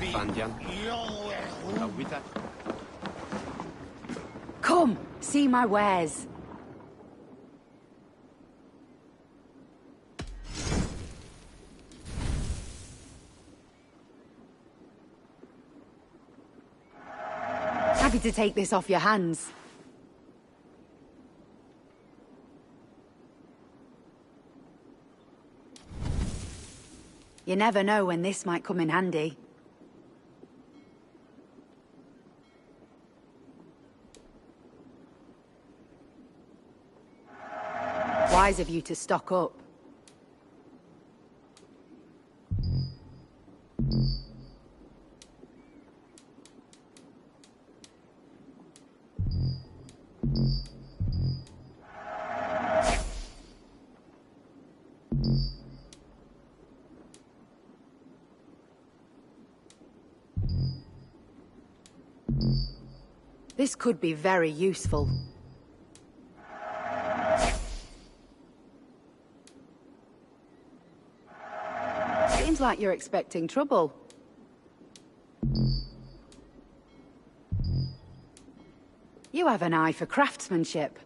Fandian. Awita. Come, see my wares. Happy to take this off your hands. You never know when this might come in handy. Wise of you to stock up. This could be very useful. Seems like you're expecting trouble. You have an eye for craftsmanship.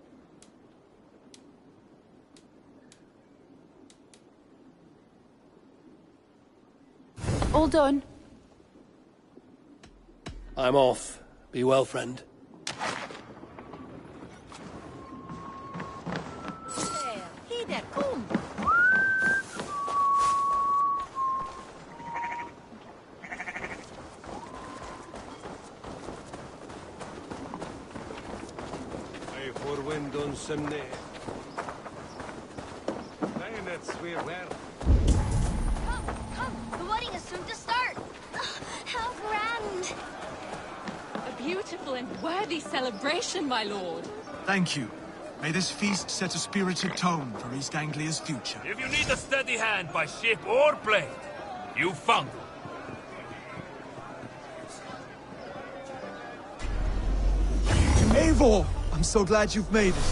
All done? I'm off. Be well, friend. Come, the wedding is soon to start. How grand! A beautiful and worthy celebration, my lord. Thank you. May this feast set a spirited tone for East Anglia's future. If you need a steady hand by ship or plane, you found it. Eivor! I'm so glad you've made it.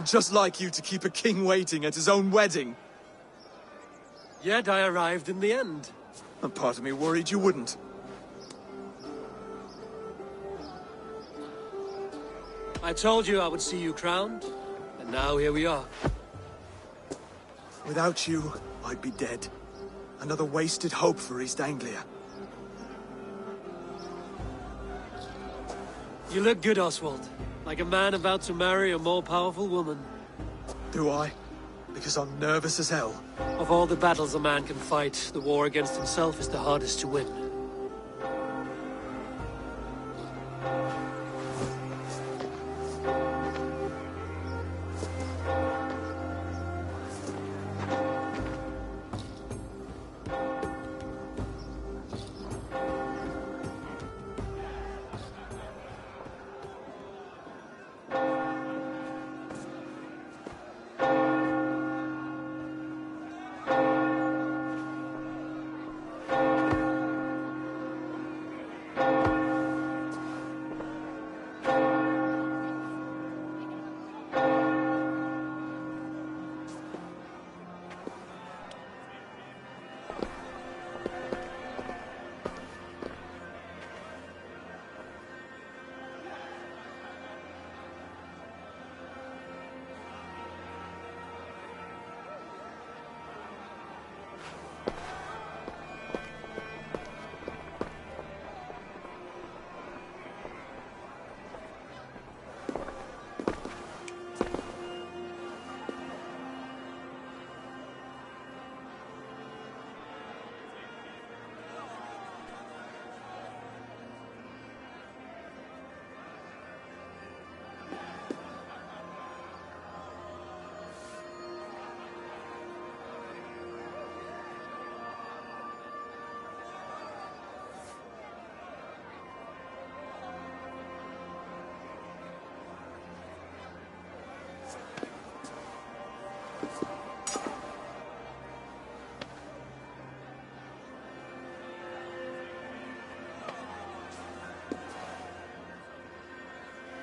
Just like you to keep a king waiting at his own wedding. Yet I arrived in the end. A part of me worried you wouldn't. I told you I would see you crowned, and now here we are. Without you, I'd be dead. Another wasted hope for East Anglia. You look good, Oswald. Like a man about to marry a more powerful woman. Do I? Because I'm nervous as hell. Of all the battles a man can fight, the war against himself is the hardest to win.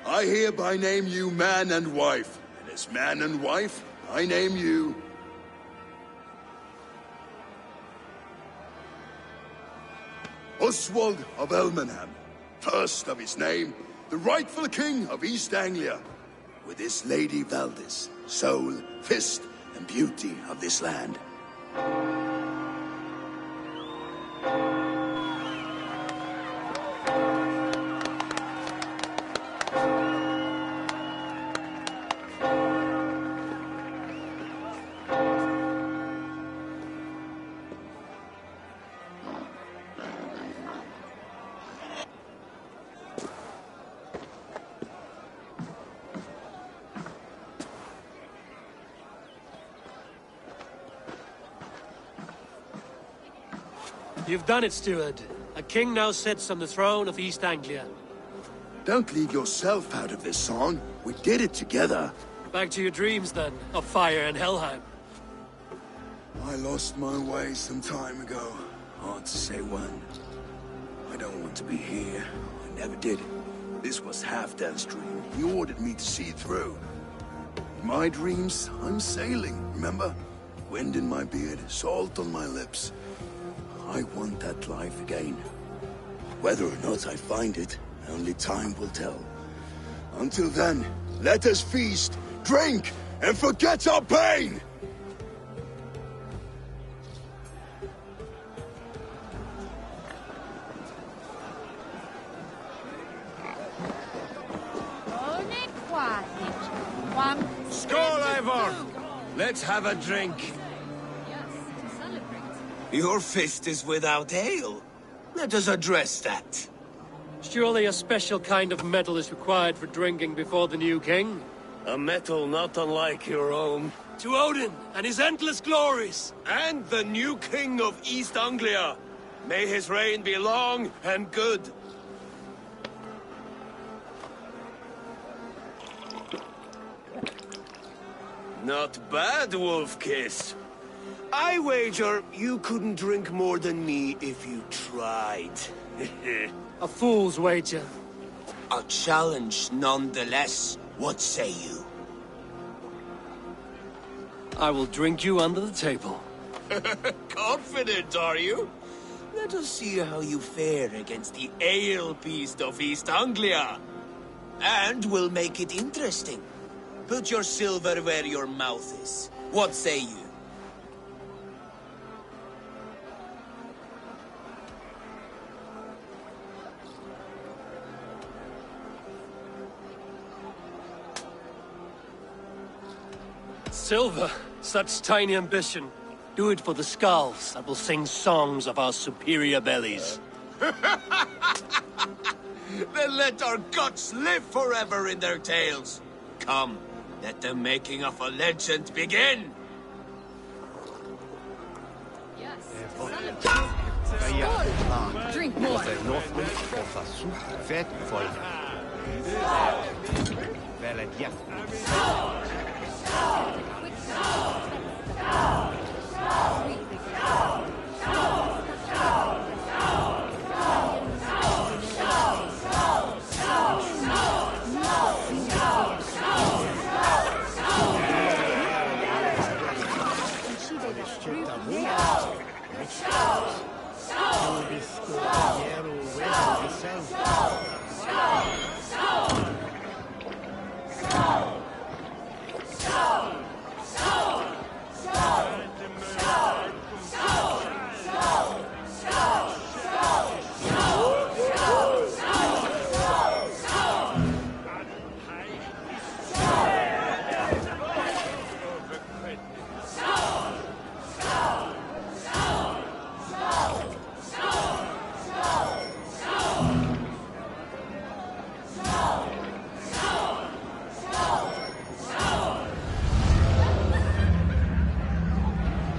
I hereby name you man and wife, and as man and wife, I name you Oswald of Elmenham, first of his name, the rightful king of East Anglia, with his lady Valdis, soul, fist, and beauty of this land. You've done it, steward. A king now sits on the throne of East Anglia. Don't leave yourself out of this song. We did it together. Back to your dreams, then, of fire and Helheim. I lost my way some time ago. Hard to say when. I don't want to be here. I never did. This was Halfdan's dream. He ordered me to see it through. In my dreams, I'm sailing, remember? Wind in my beard, salt on my lips. I want that life again. Whether or not I find it, only time will tell. Until then, let us feast, drink, and forget our pain! Skål, Ivor! Let's have a drink. Your fist is without ale. Let us address that. Surely a special kind of metal is required for drinking before the new king? A metal not unlike your own. To Odin and his endless glories! And the new king of East Anglia. May his reign be long and good. Not bad, Wolf Kiss. I wager you couldn't drink more than me if you tried. A fool's wager. A challenge nonetheless. What say you? I will drink you under the table. Confident, are you? Let us see how you fare against the ale beast of East Anglia. And we'll make it interesting. Put your silver where your mouth is. What say you? Silver, such tiny ambition. Do it for the skulls that will sing songs of our superior bellies. Then let our guts live forever in their tales. Come, let the making of a legend begin. Drink more. The Northmen offer soup fed for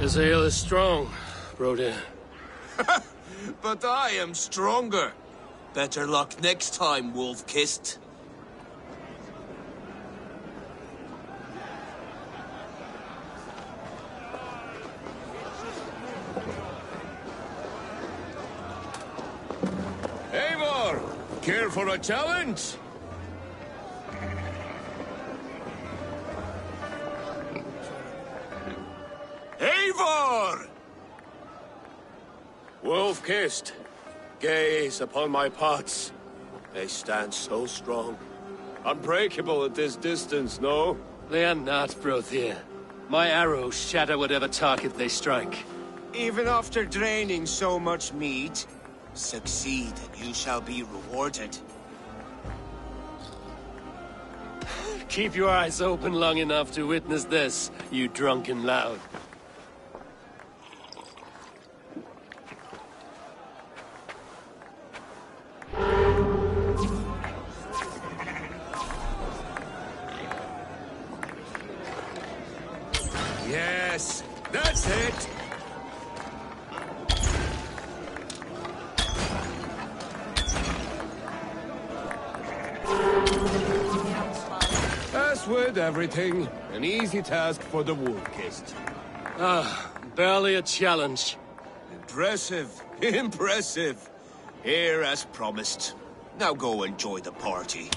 This ale is strong, Broder. But I am stronger. Better luck next time, Wolf-Kissed. Eivor, care for a challenge? Eivor! Wolf-Kissed, Gaze upon my pots. They stand so strong. Unbreakable at this distance, no? They are not, Brothier. My arrows shatter whatever target they strike. Even after draining so much meat, succeed and you shall be rewarded. Keep your eyes open long enough to witness this, you drunken lout. Yes, that's it! As with everything, an easy task for the wolf-kissed. Ah, barely a challenge. Impressive, impressive. Here as promised. Now go enjoy the party.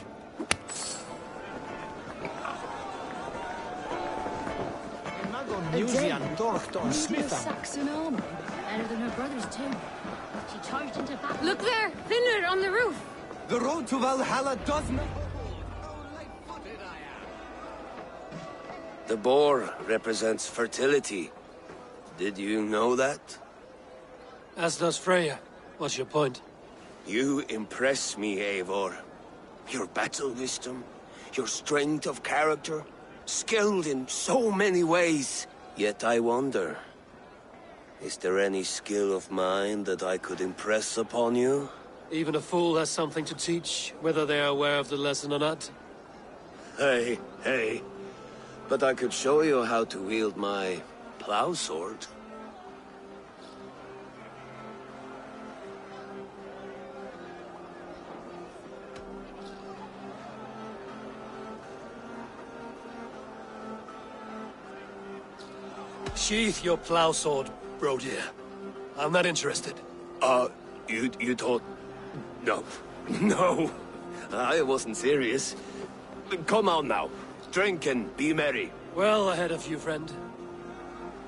Saxon army. Better than her brothers too. She charged into battle. Look there! Finland on the roof! The road to Valhalla does not... The boar represents fertility. Did you know that? As does Freya. What's your point? You impress me, Eivor. Your battle wisdom, your strength of character, skilled in so many ways. Yet I wonder, is there any skill of mine that I could impress upon you? Even a fool has something to teach, whether they are aware of the lesson or not. Hey, hey. But I could show you how to wield my plow sword. Sheath your plow sword, Brodier. I'm not interested. You thought... No. No. I wasn't serious. Come on now. Drink and be merry. Well ahead of you, friend.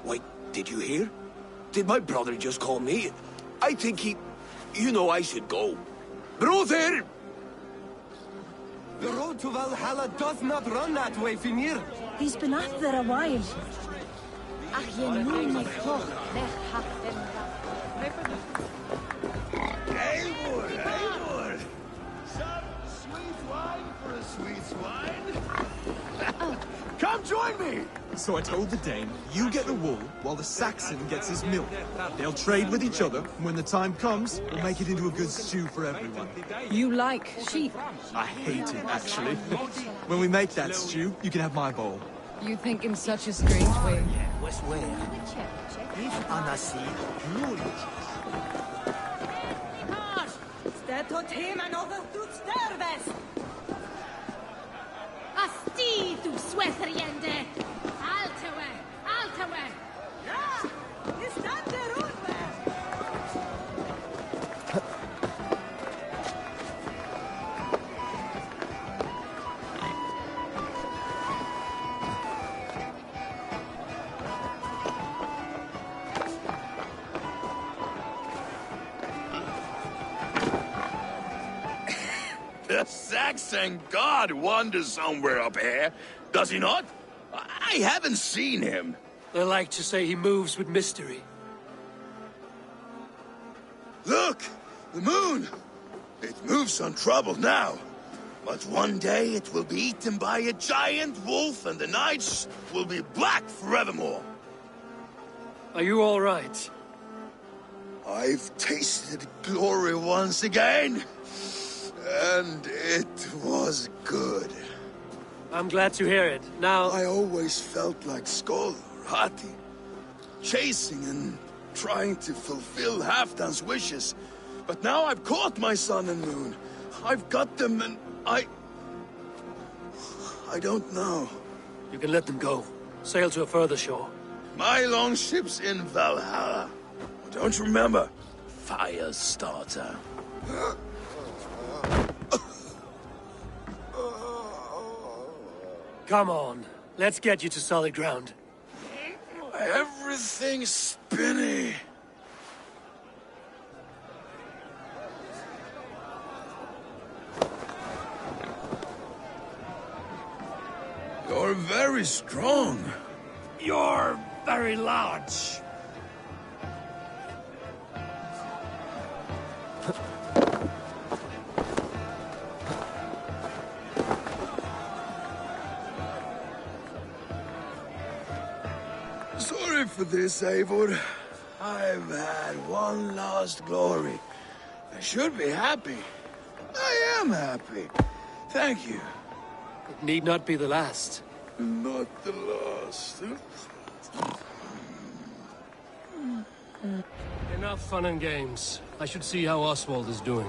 Wait, did you hear? Did my brother just call me? I think he... You know I should go. Brother! The road to Valhalla does not run that way, Finir. He's been out there a while. Ach, je moet me toch Eivor, Eivor! Some sweet wine for a sweet swine? Come join me! So I told the Dane, you get the wool, while the Saxon gets his milk. They'll trade with each other, and when the time comes, we'll make it into a good stew for everyone. You like sheep? I hate it, actually. When we make that stew, you can have my bowl. You think in such a strange way. Asti, du sweateriende! Altawe! Altawe! Ja! Is dat de route? The Saxon god wanders somewhere up here, does he not? I haven't seen him. They like to say he moves with mystery. Look! The moon! It moves untroubled now. But one day it will be eaten by a giant wolf and the nights will be black forevermore. Are you all right? I've tasted glory once again. And it was good. I'm glad to hear it. Now... I always felt like Skoll or Hati, chasing and trying to fulfill Halfdan's wishes. But now I've caught my sun and moon. I've got them and I don't know. You can let them go. Sail to a further shore. My longship's in Valhalla. Don't you remember? Firestarter. Come on. Let's get you to solid ground. Everything's spinny. You're very strong. You're very large. Sorry for this, Eivor. I've had one last glory. I should be happy. I am happy. Thank you. It need not be the last. Not the last. Enough fun and games. I should see how Oswald is doing.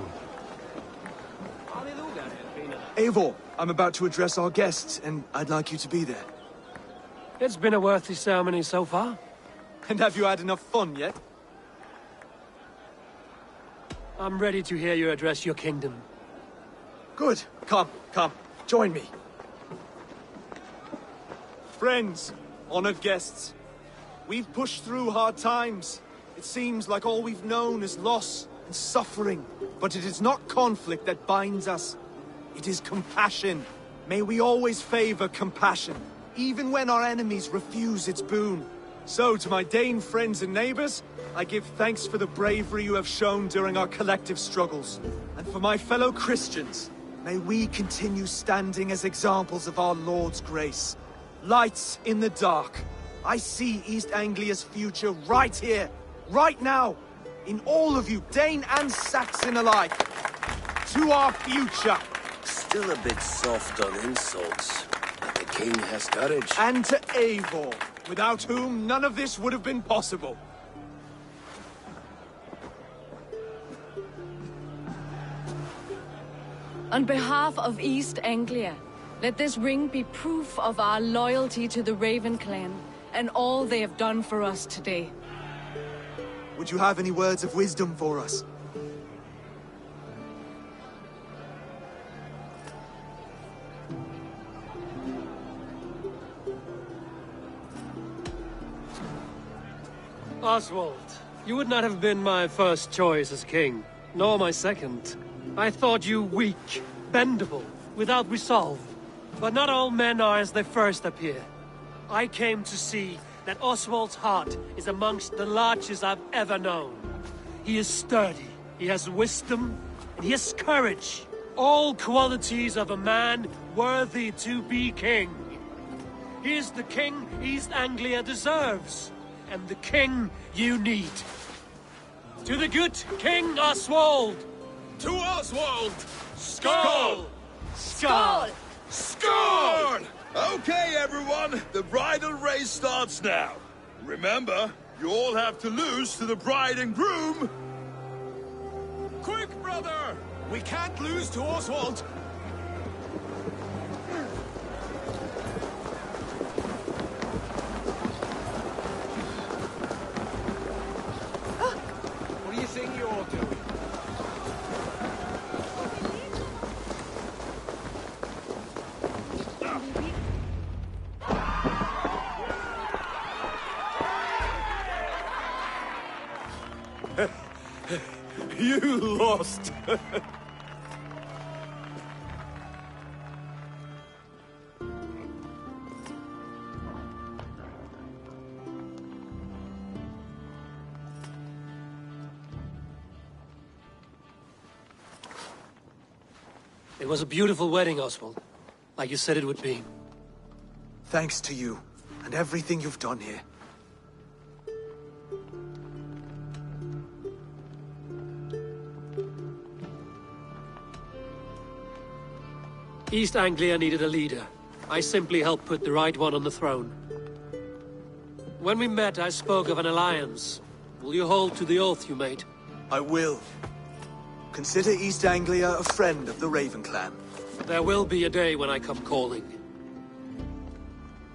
Eivor, I'm about to address our guests, and I'd like you to be there. It's been a worthy ceremony so far. And have you had enough fun yet? I'm ready to hear you address your kingdom. Good. Come, join me. Friends, honored guests, we've pushed through hard times. It seems like all we've known is loss and suffering. But it is not conflict that binds us. It is compassion. May we always favor compassion, even when our enemies refuse its boon. So, to my Dane friends and neighbors, I give thanks for the bravery you have shown during our collective struggles. And for my fellow Christians, may we continue standing as examples of our Lord's grace. Lights in the dark. I see East Anglia's future right here, right now, in all of you, Dane and Saxon alike. To our future. Still a bit soft on insults, but the king has courage. And to Eivor, without whom none of this would have been possible. On behalf of East Anglia, let this ring be proof of our loyalty to the Raven clan and all they have done for us today. Would you have any words of wisdom for us? Oswald, you would not have been my first choice as king, nor my second. I thought you weak, bendable, without resolve. But not all men are as they first appear. I came to see that Oswald's heart is amongst the largest I've ever known. He is sturdy, he has wisdom, and he has courage. All qualities of a man worthy to be king. He is the king East Anglia deserves, and the king you need. To the good King Oswald! To Oswald! Skull! Skull! Score! Okay, everyone, the bridal race starts now. Remember, you all have to lose to the bride and groom. Quick, brother! We can't lose to Oswald! What do you think you're doing? You lost! It was a beautiful wedding, Oswald. Like you said it would be. Thanks to you, and everything you've done here. East Anglia needed a leader. I simply helped put the right one on the throne. When we met, I spoke of an alliance. Will you hold to the oath you made? I will. Consider East Anglia a friend of the Raven clan. There will be a day when I come calling.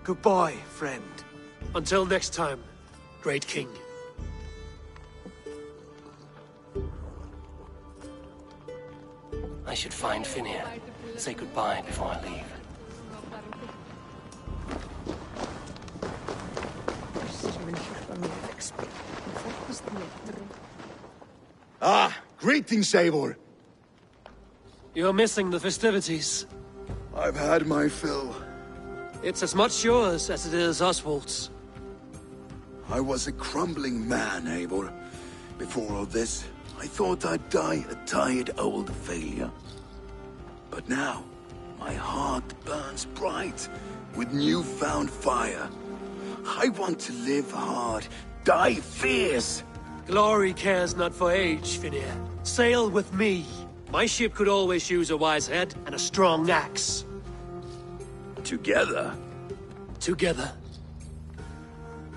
Goodbye, friend. Until next time, great king. I should find Finir. Say goodbye before I leave. Ah, greetings, Eivor. You're missing the festivities. I've had my fill. It's as much yours as it is Oswald's. I was a crumbling man, Eivor. Before all this, I thought I'd die a tired old failure. But now, my heart burns bright with newfound fire. I want to live hard, die fierce. Glory cares not for age, Finir. Sail with me. My ship could always use a wise head and a strong axe. Together? Together.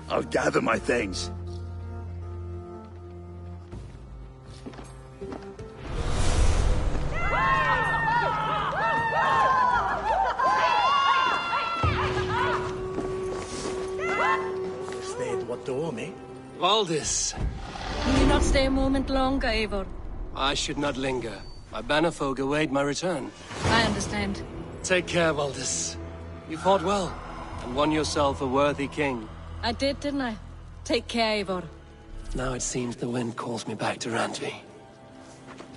I'll gather my things. Valdis. Will you not stay a moment longer, Eivor? I should not linger. My banner folk await my return. I understand. Take care, Valdis. You fought well, and won yourself a worthy king. I did, didn't I? Take care, Eivor. Now it seems the wind calls me back to Randvi.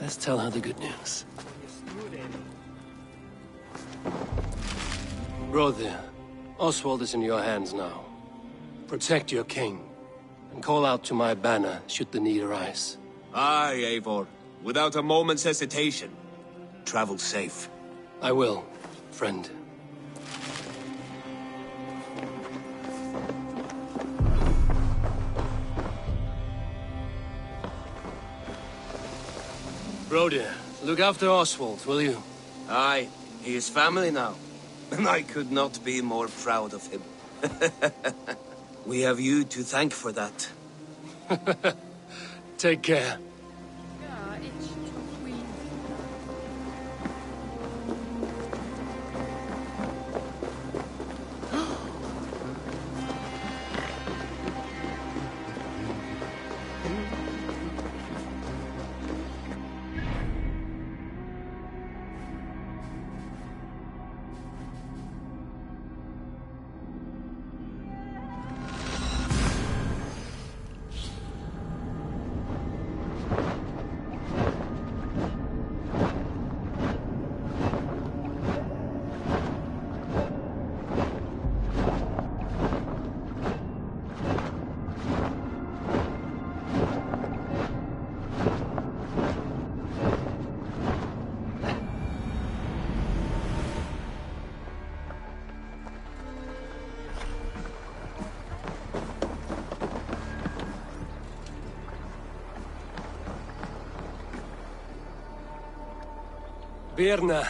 Let's tell her the good news. Brother, Oswald is in your hands now. Protect your king, and call out to my banner should the need arise. Aye, Eivor. Without a moment's hesitation. Travel safe. I will, friend. Broder, look after Oswald, will you? Aye, he is family now. And I could not be more proud of him. We have you to thank for that. Take care. Birna,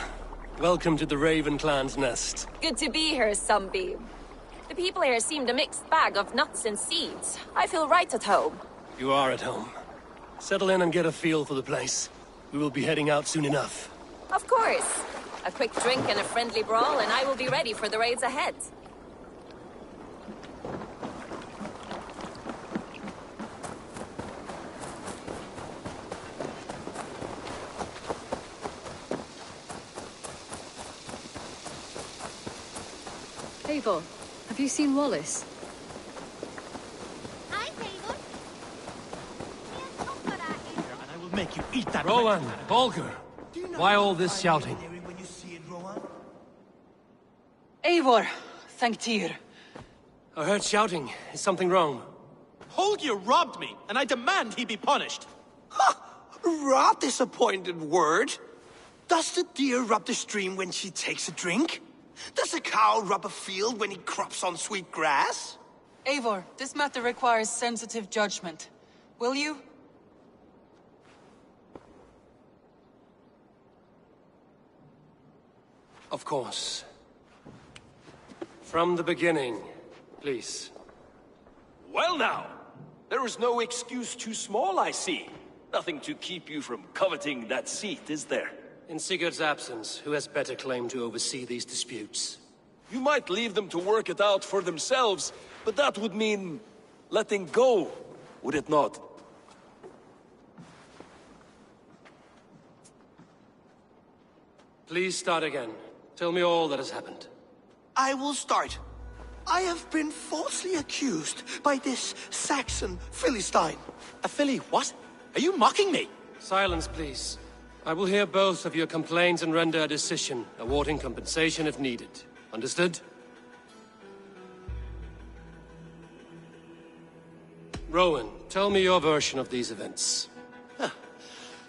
welcome to the Raven Clan's nest. Good to be here, Sunbeam. The people here seemed a mixed bag of nuts and seeds. I feel right at home. You are at home. Settle in and get a feel for the place. We will be heading out soon enough. Of course. A quick drink and a friendly brawl, and I will be ready for the raids ahead. Eivor, have you seen Wallace? Hi, Eivor. And I will make you eat that. Rowan, Volker, why all this shouting? Eivor, thank Tyr. I heard shouting. Is something wrong? Holger robbed me, and I demand he be punished. Rot disappointed word. Does the deer rub the stream when she takes a drink? Does a cow rub a field when he crops on sweet grass? Eivor, this matter requires sensitive judgment. Will you? Of course. From the beginning, please. Well now, there is no excuse too small, I see. Nothing to keep you from coveting that seat, is there? In Sigurd's absence, who has better claim to oversee these disputes? You might leave them to work it out for themselves, but that would mean letting go, would it not? Please start again. Tell me all that has happened. I will start. I have been falsely accused by this Saxon Philistine. A Philly what? Are you mocking me? Silence, please. I will hear both of your complaints and render a decision, awarding compensation if needed. Understood? Rowan, tell me your version of these events.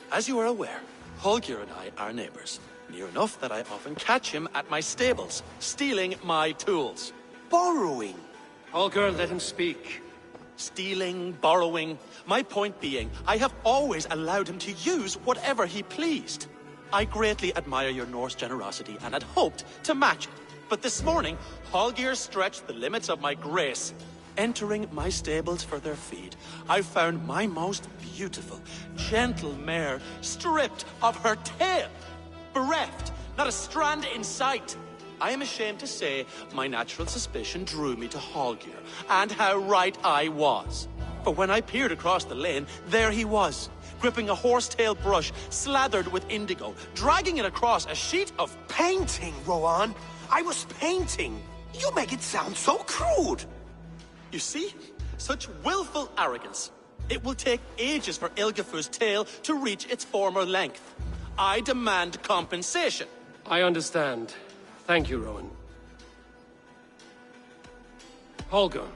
As you are aware, Holger and I are neighbors. Near enough that I often catch him at my stables, stealing my tools. Borrowing. Holger, let him speak. Stealing, borrowing. My point being, I have always allowed him to use whatever he pleased. I greatly admire your Norse generosity and had hoped to match it. But this morning, Holger stretched the limits of my grace. Entering my stables for their feed, I found my most beautiful, gentle mare stripped of her tail. Bereft, not a strand in sight. I am ashamed to say my natural suspicion drew me to Holger, and how right I was. For when I peered across the lane, there he was, gripping a horsetail brush slathered with indigo, dragging it across a sheet of painting, Rowan. I was painting. You make it sound so crude. You see? Such willful arrogance. It will take ages for Ilgafur's tail to reach its former length. I demand compensation. I understand. Thank you, Rowan. Holger,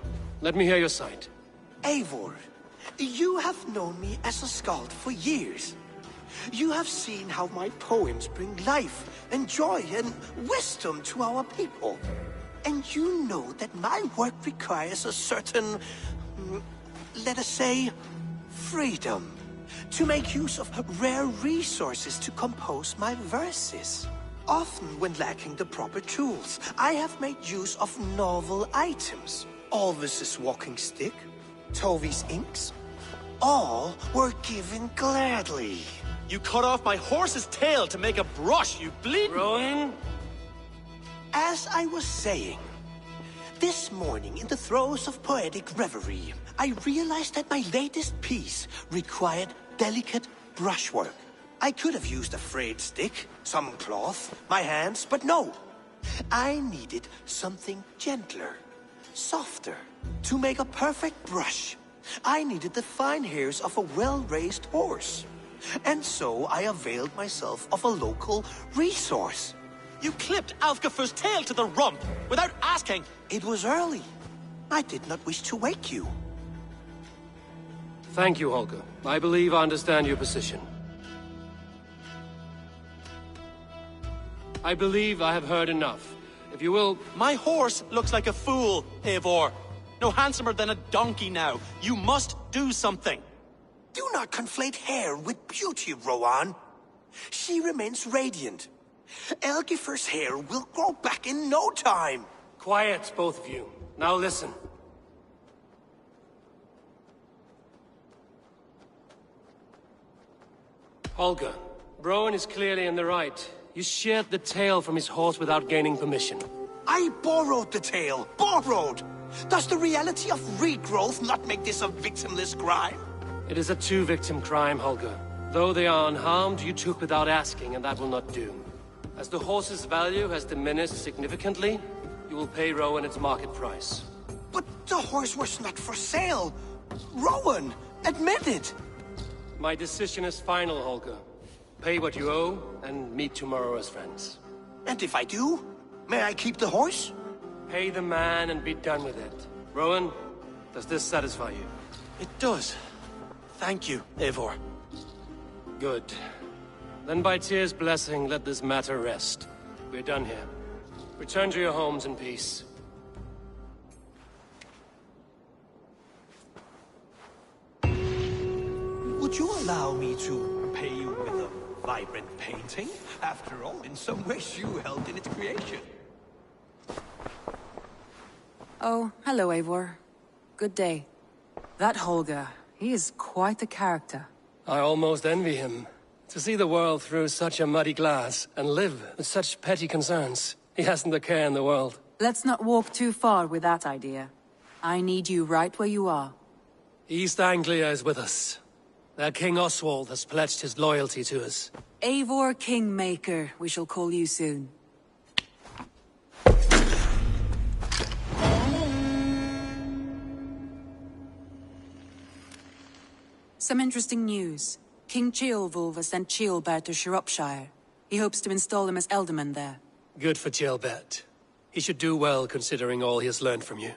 let me hear your side. Eivor, you have known me as a skald for years. You have seen how my poems bring life and joy and wisdom to our people. And you know that my work requires a certain, let us say, freedom. To make use of rare resources to compose my verses. Often when lacking the proper tools, I have made use of novel items. Alvis's walking stick, Tovi's inks, all were given gladly. You cut off my horse's tail to make a brush, you bleed... Rowan? As I was saying, this morning in the throes of poetic reverie, I realized that my latest piece required delicate brushwork. I could have used a frayed stick, some cloth, my hands, but no. I needed something gentler, softer. To make a perfect brush, I needed the fine hairs of a well-raised horse. And so I availed myself of a local resource. You clipped Alfgafur's tail to the rump, without asking. It was early. I did not wish to wake you. Thank you, Holger. I believe I understand your position. I believe I have heard enough. If you will... My horse looks like a fool, Eivor. No handsomer than a donkey now. You must do something. Do not conflate hair with beauty, Rowan. She remains radiant. Elgifur's hair will grow back in no time. Quiet, both of you. Now listen. Holger, Rowan is clearly in the right. You sheared the tail from his horse without gaining permission. I borrowed the tail. Borrowed! Does the reality of regrowth not make this a victimless crime? It is a two-victim crime, Holger. Though they are unharmed, you took without asking, and that will not do. As the horse's value has diminished significantly, you will pay Rowan its market price. But the horse was not for sale. Rowan, admit it. My decision is final, Holger. Pay what you owe, and meet tomorrow as friends. And if I do, may I keep the horse? Pay the man and be done with it. Rowan, does this satisfy you? It does. Thank you, Eivor. Good. Then by Tyr's blessing, let this matter rest. We're done here. Return to your homes in peace. Would you allow me to pay you with a vibrant painting? After all, in some ways you helped in its creation. Oh, hello, Eivor. Good day. That Holger, he is quite the character. I almost envy him. To see the world through such a muddy glass, and live with such petty concerns. He hasn't a care in the world. Let's not walk too far with that idea. I need you right where you are. East Anglia is with us. Their King Oswald has pledged his loyalty to us. Eivor Kingmaker, we shall call you soon. Some interesting news. King Ceolwulf has sent Ceolbert to Shropshire. He hopes to install him as Elderman there. Good for Ceolbert. He should do well considering all he has learned from you.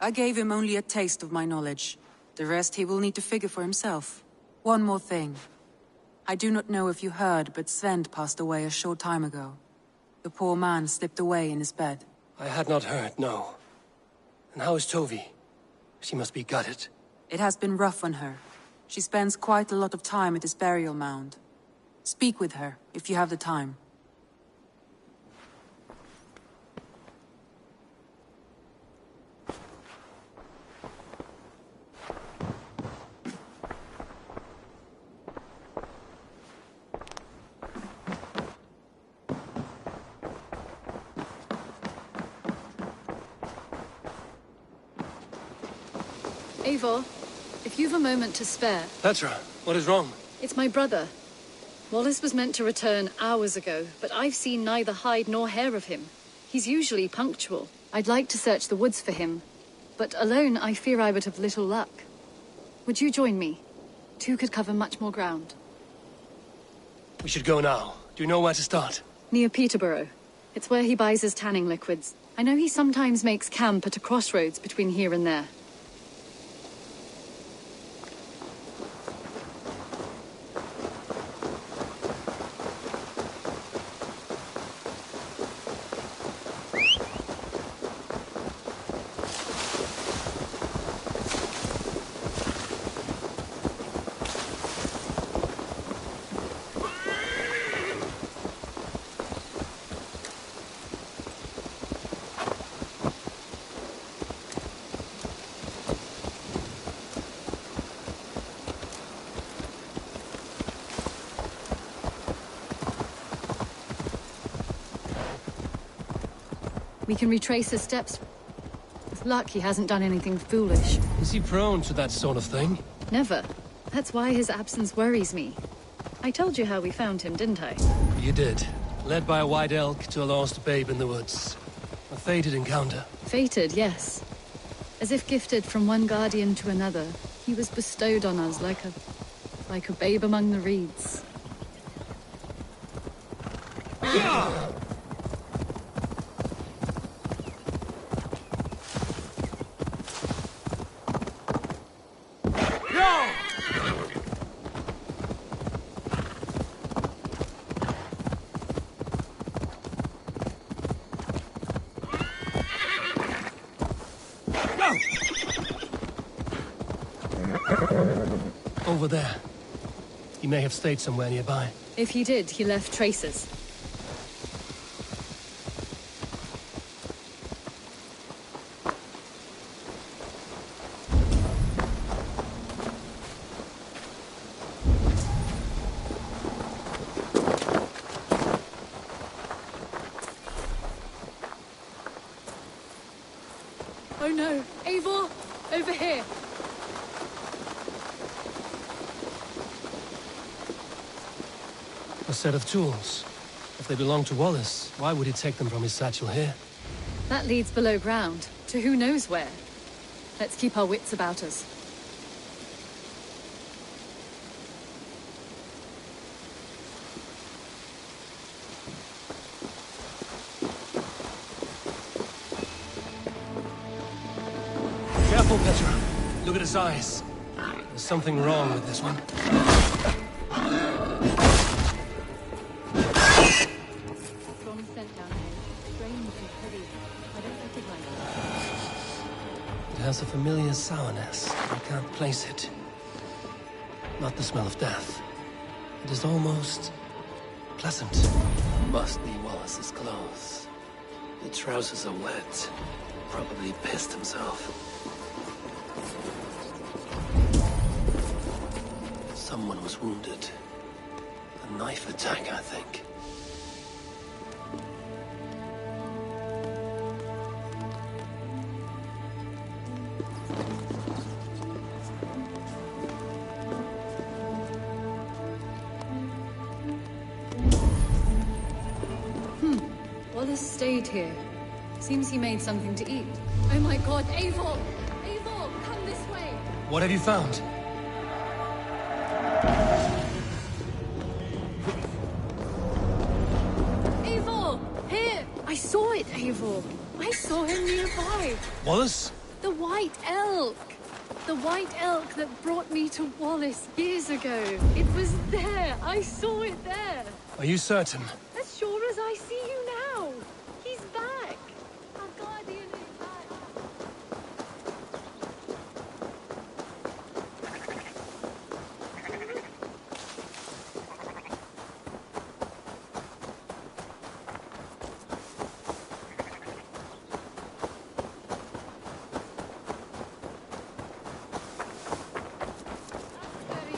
I gave him only a taste of my knowledge. The rest he will need to figure for himself. One more thing. I do not know if you heard, but Sven passed away a short time ago. The poor man slipped away in his bed. I had not heard, no. And how is Tovi? She must be gutted. It has been rough on her. She spends quite a lot of time at his burial mound. Speak with her, if you have the time. Eivor, if you've a moment to spare... Petra, what is wrong? It's my brother. Wallace was meant to return hours ago, but I've seen neither hide nor hair of him. He's usually punctual. I'd like to search the woods for him, but alone I fear I would have little luck. Would you join me? Two could cover much more ground. We should go now. Do you know where to start? Near Peterborough. It's where he buys his tanning liquids. I know he sometimes makes camp at a crossroads between here and there. We can retrace his steps. With luck, he hasn't done anything foolish. Is he prone to that sort of thing? Never. That's why his absence worries me. I told you how we found him, didn't I? You did. Led by a white elk to a lost babe in the woods. A fated encounter. Fated, yes. As if gifted from one guardian to another, he was bestowed on us like a babe among the reeds. Over there. He may have stayed somewhere nearby. If he did, he left traces. Oh no! Eivor! Over here! A set of tools. If they belong to Wallace, why would he take them from his satchel here? That leads below ground, to who knows where. Let's keep our wits about us. Careful, Petra. Look at his eyes. There's something wrong with this one. Strong scent down here. Strange and heavy. I don't recognize it. It has a familiar sourness. I can't place it. Not the smell of death. It is almost pleasant. Must be Wallace's clothes. The trousers are wet. Probably pissed himself. Someone was wounded. A knife attack, I think. Wallace stayed here. Seems he made something to eat. Oh my god, Eivor! Eivor, come this way! What have you found? Eivor! Here! I saw it, Eivor! I saw him nearby! Wallace? The white elk! The white elk that brought me to Wallace years ago. It was there. I saw it there. Are you certain? As sure as I see you now. He's back. Our guardian is back.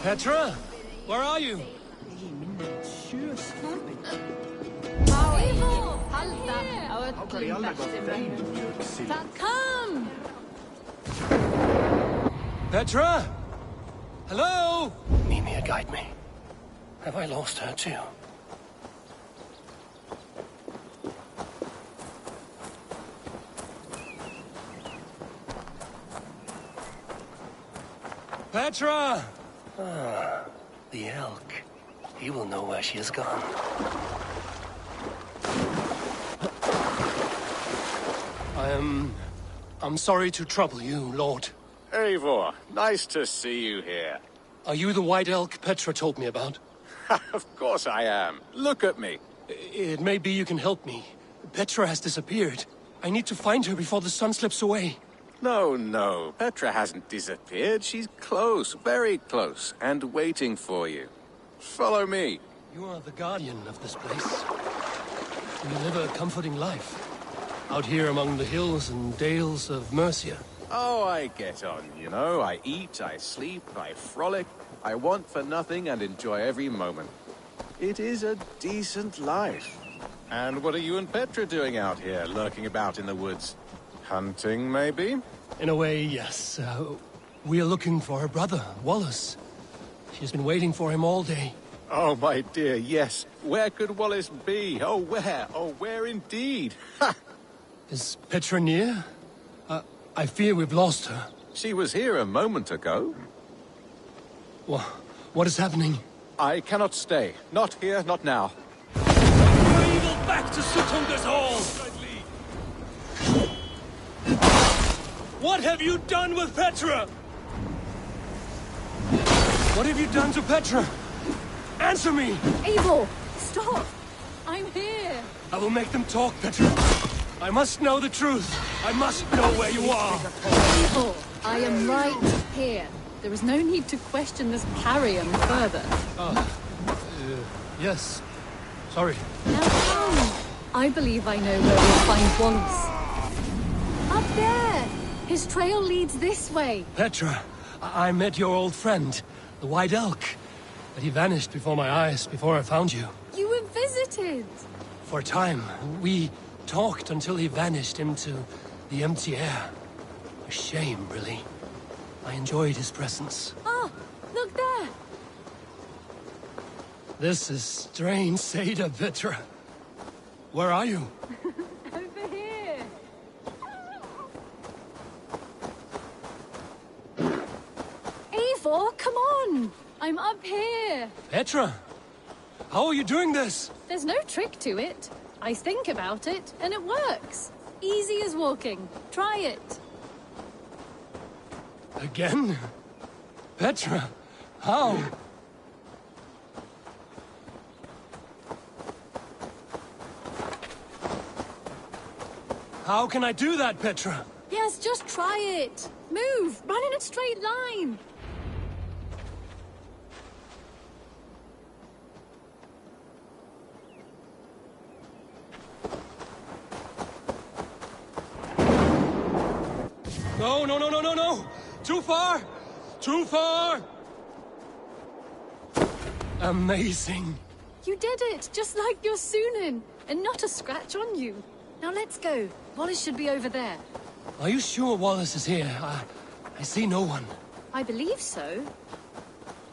Petra? Where are you? Come! Petra? Hello? Mimir, guide me. Have I lost her too? Petra! Ah, the elk. He will know where she has gone. I'm sorry to trouble you, Lord. Eivor, nice to see you here. Are you the white elk Petra told me about? Of course I am. Look at me. It may be you can help me. Petra has disappeared. I need to find her before the sun slips away. No. Petra hasn't disappeared. She's close, very close, and waiting for you. Follow me. You are the guardian of this place. You live a comforting life. Out here among the hills and dales of Mercia. Oh, I get on, you know. I eat, I sleep, I frolic. I want for nothing and enjoy every moment. It is a decent life. And what are you and Petra doing out here, lurking about in the woods? Hunting, maybe? In a way, yes. We are looking for her brother, Wallace. She's been waiting for him all day. Oh, my dear, yes. Where could Wallace be? Oh, where? Oh, where indeed? Ha! Is Petra near? I fear we've lost her. She was here a moment ago. What is happening? I cannot stay. Not here, not now. Your evil back to Sutunga's hall! What have you done with Petra? What have you done to Petra? Answer me! Eivor, stop! I'm here! I will make them talk, Petra. I must know the truth. I must know where you are. Eivor, I am right here. There is no need to question this carrion further. Yes. Sorry. Now come. I believe I know where we'll find Wallace. Up there! His trail leads this way. Petra, I met your old friend, the White Elk. But he vanished before my eyes, before I found you. You were visited. For a time, we talked until he vanished into the empty air. A shame, really. I enjoyed his presence. Oh, look there! This is strange, Seda, Petra. Where are you? Over here. Eivor, come on! I'm up here. Petra, how are you doing this? There's no trick to it. I think about it, and it works. Easy as walking. Try it. Again? Petra, how? How can I do that, Petra? Yes, just try it. Move. Run in a straight line. No. Too far. Too far. Amazing. You did it, just like your Sunan, and not a scratch on you. Now let's go. Wallace should be over there. Are you sure Wallace is here? I see no one. I believe so.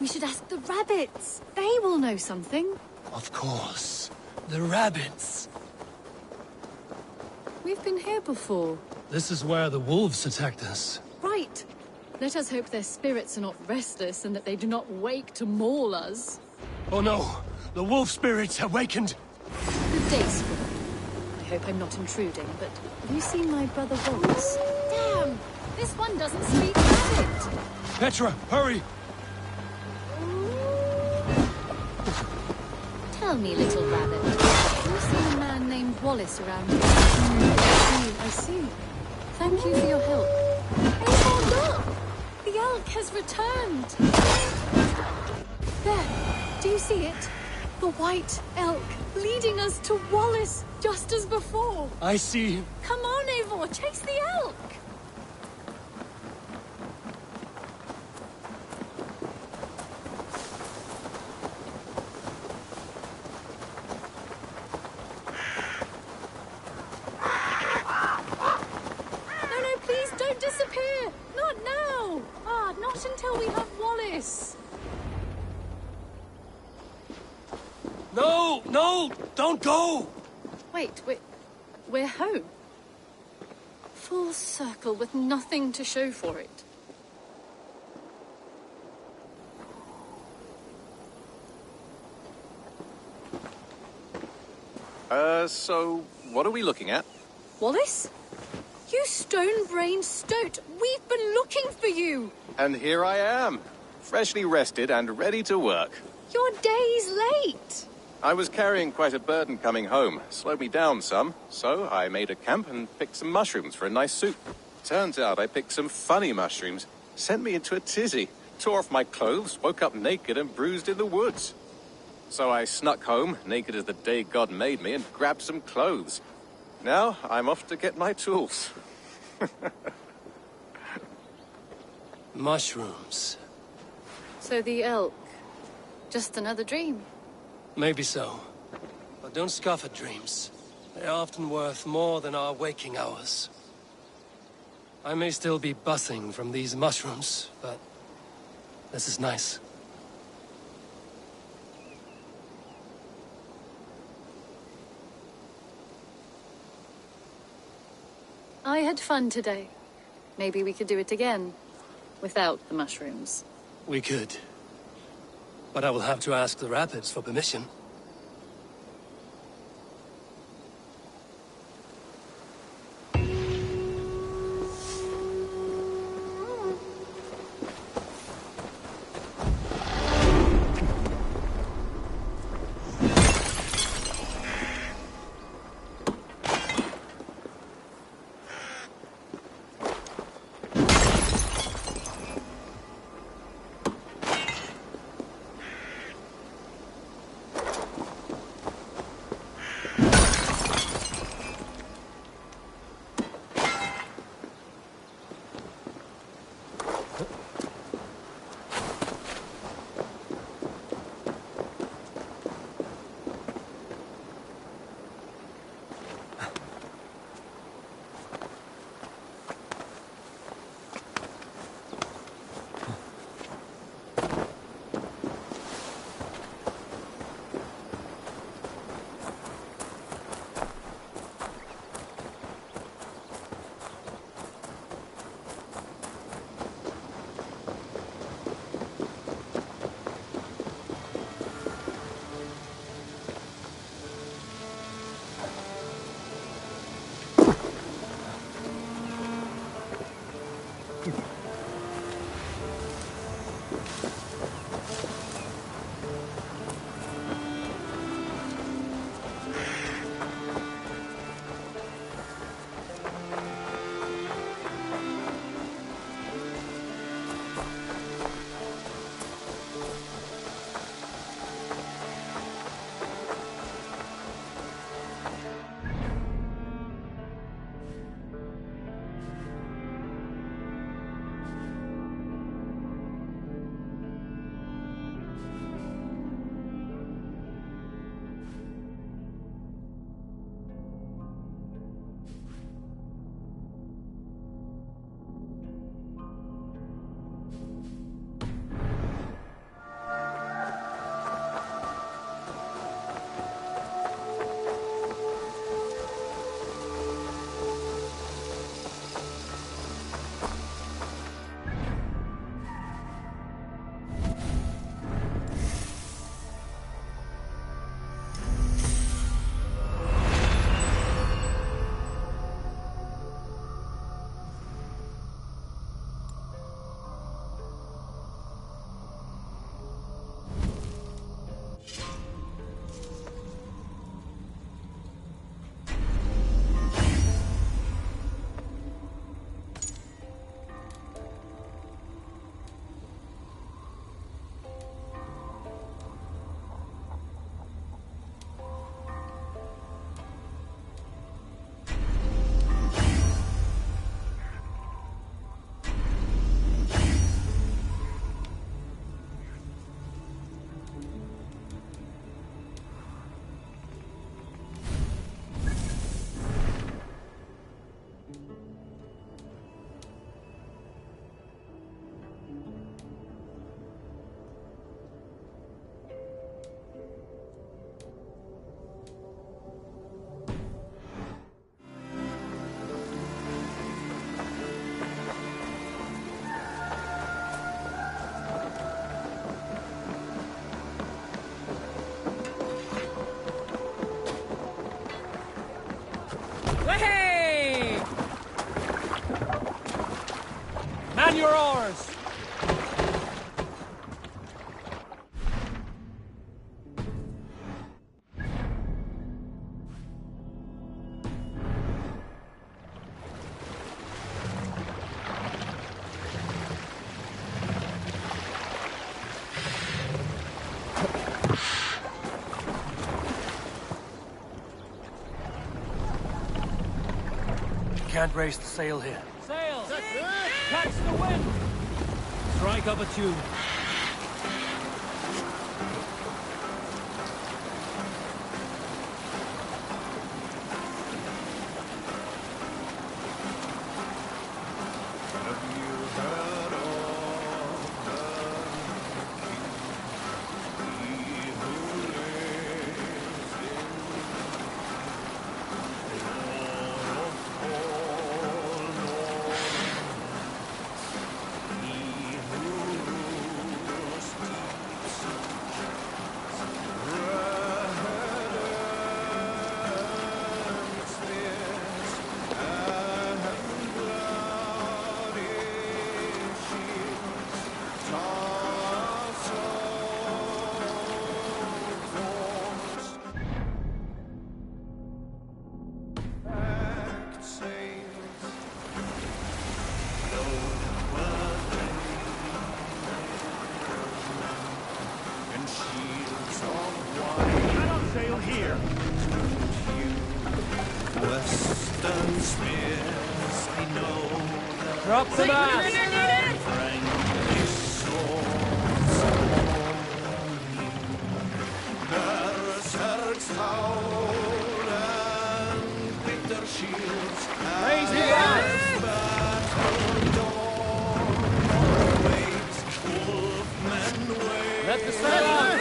We should ask the rabbits. They will know something. Of course. The rabbits. We've been here before. This is where the wolves attacked us. Right. Let us hope their spirits are not restless and that they do not wake to maul us. Oh no! The wolf spirits awakened! Good day, Squirrel. I hope I'm not intruding, but have you seen my brother Wallace? Damn! This one doesn't speak rabbit. Petra, hurry! Tell me, little rabbit, have you seen a man named Wallace around here? I see. Thank you for your help. Eivor, look! The elk has returned. There, do you see it? The white elk leading us to Wallace, just as before. I see him. Come on, Eivor, chase the elk. No, please don't disappear. Not now. Not until we have Wallace. No, don't go! Wait, we're home. Full circle with nothing to show for it. So what are we looking at? Wallace? You stone-brained stoat! We've been looking for you! And here I am, freshly rested and ready to work. You're days late! I was carrying quite a burden coming home. Slowed me down some, so I made a camp and picked some mushrooms for a nice soup. Turns out I picked some funny mushrooms. Sent me into a tizzy. Tore off my clothes, woke up naked and bruised in the woods. So I snuck home, naked as the day God made me, and grabbed some clothes. Now I'm off to get my tools. Mushrooms. So the elk, just another dream. Maybe so. But don't scoff at dreams. They're often worth more than our waking hours. I may still be buzzing from these mushrooms, but this is nice. I had fun today. Maybe we could do it again, without the mushrooms. We could. But I will have to ask the rapids for permission. Way! Man your oars! Can't raise the sail here. Sail! Catch the wind! Strike up a tune. Drop the mast! Raise the mast! Let the sail out!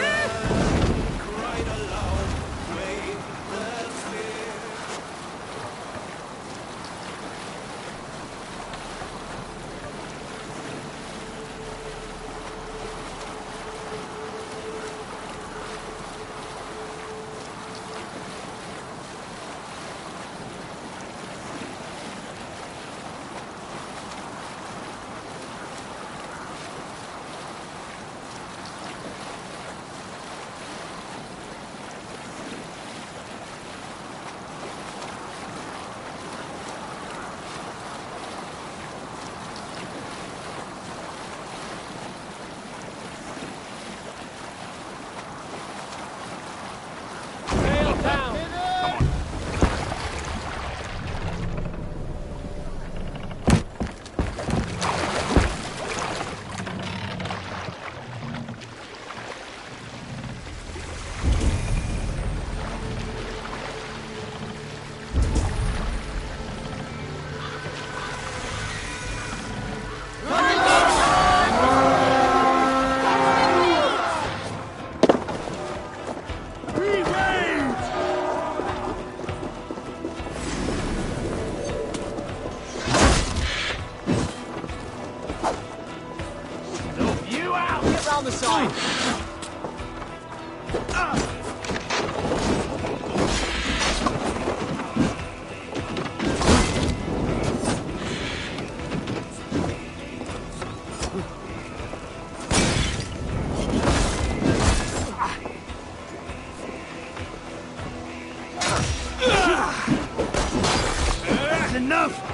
On the side! That's enough!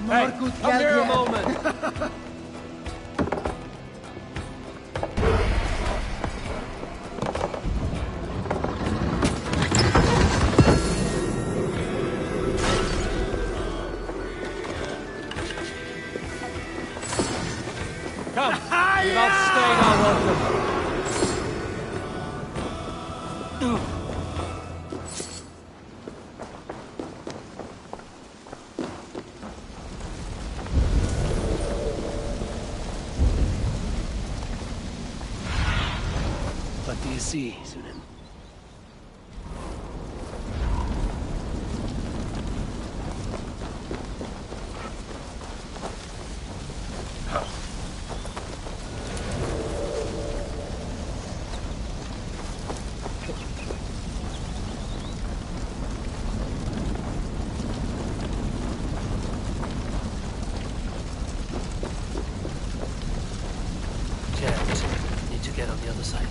Hey, come here a moment. Come, we've outstayed our welcome. What do you see, Sunan? Need to get on the other side.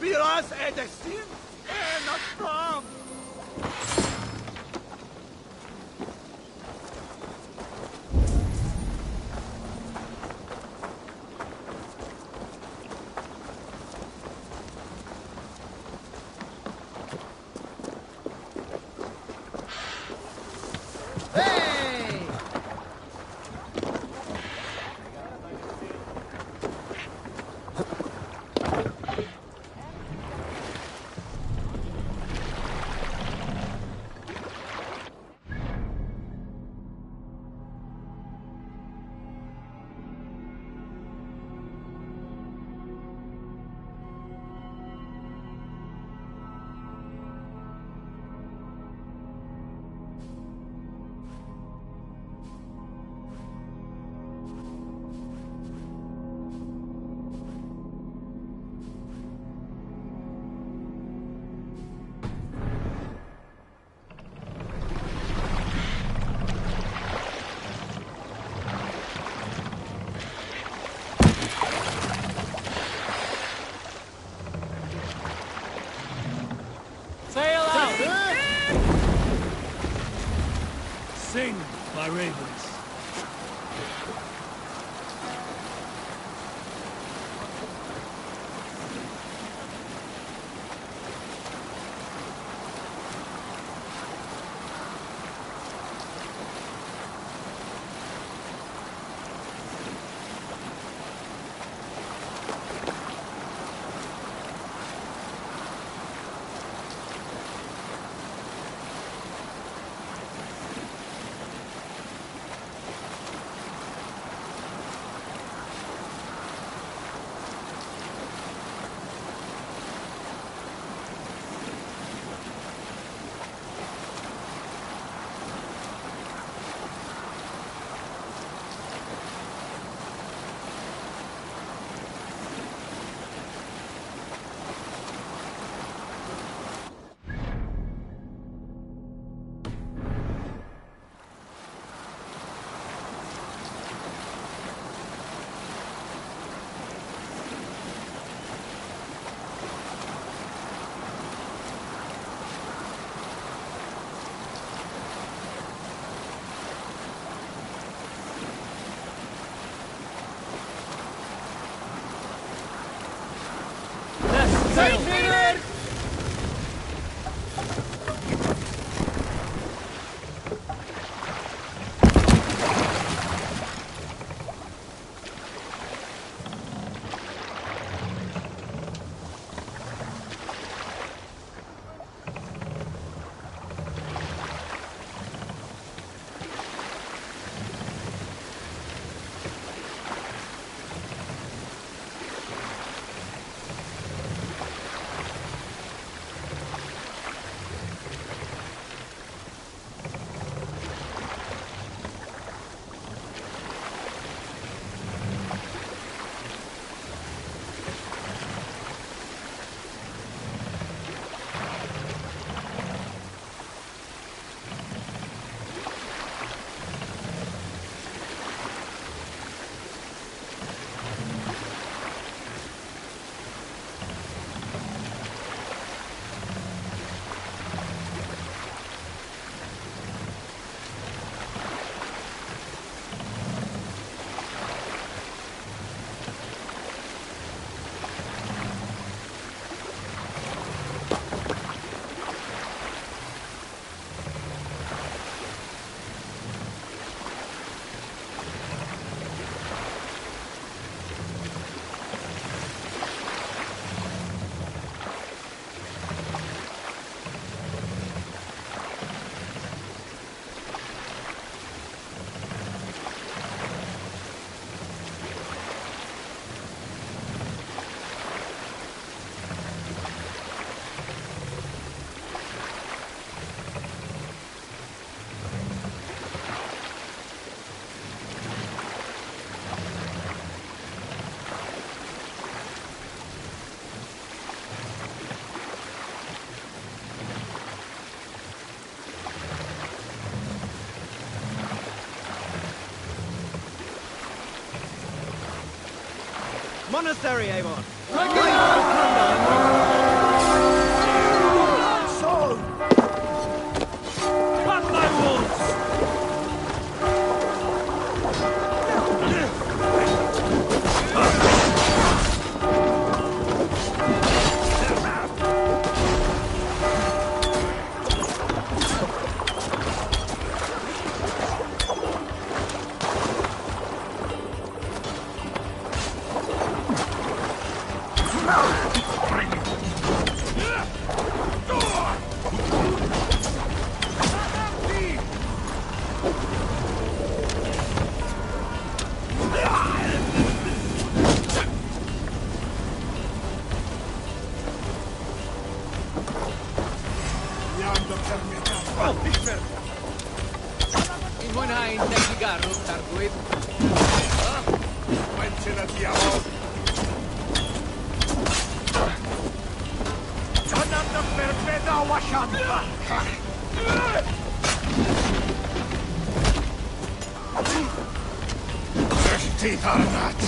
Viras est destin et notre âme. Sail out! Sing, my ravens. sail! Monastery, Avon! Run, my wolves! Imunahin na sigaro, Targuit. Quench the diavolo! Sonando perpeda washampa! Fresh teeth are not!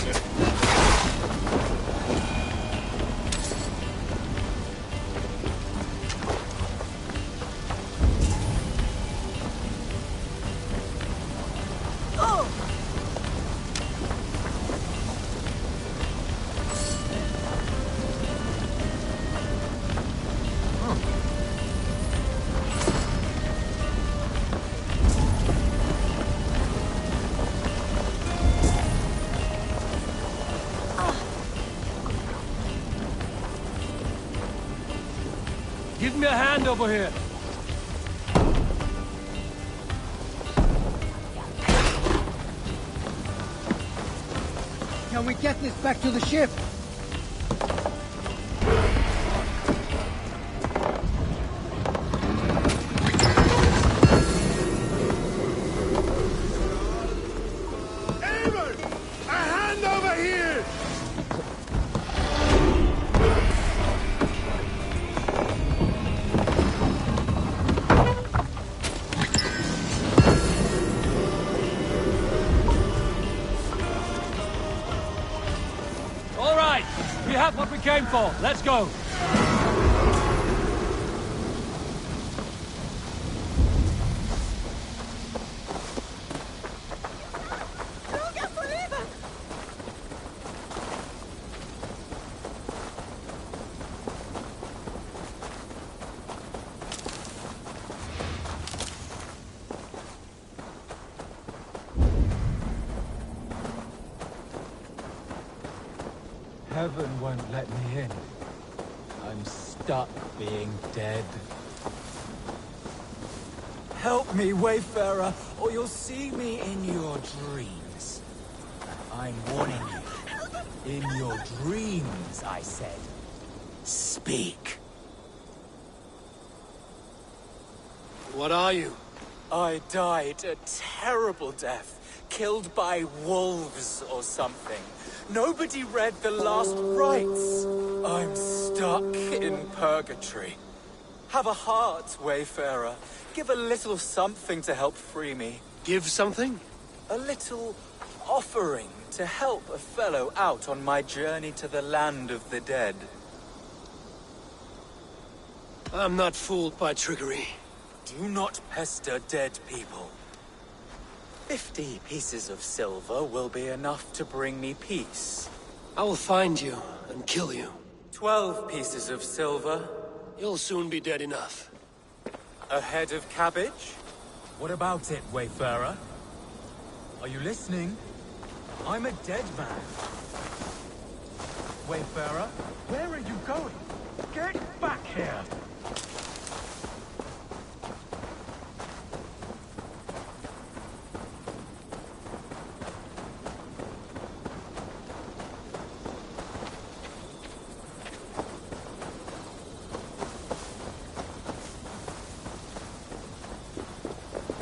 Give me a hand over here. Can we get this back to the ship? Avon! A hand over here! All right, we have what we came for. Let's go. Heaven won't let me in. I'm stuck being dead. Help me, Wayfarer, or you'll see me in your dreams. I'm warning you. In your dreams, I said. Speak. What are you? I died a terrible death, killed by wolves or something. Nobody read the last rites. I'm stuck in purgatory. Have a heart, Wayfarer. Give a little something to help free me. Give something? A little offering to help a fellow out on my journey to the land of the dead. I'm not fooled by trickery. Do not pester dead people. 50 pieces of silver will be enough to bring me peace. I will find you and kill you. 12 pieces of silver. You'll soon be dead enough. A head of cabbage? What about it, Wayfarer? Are you listening? I'm a dead man. Wayfarer, where are you going? Get back here!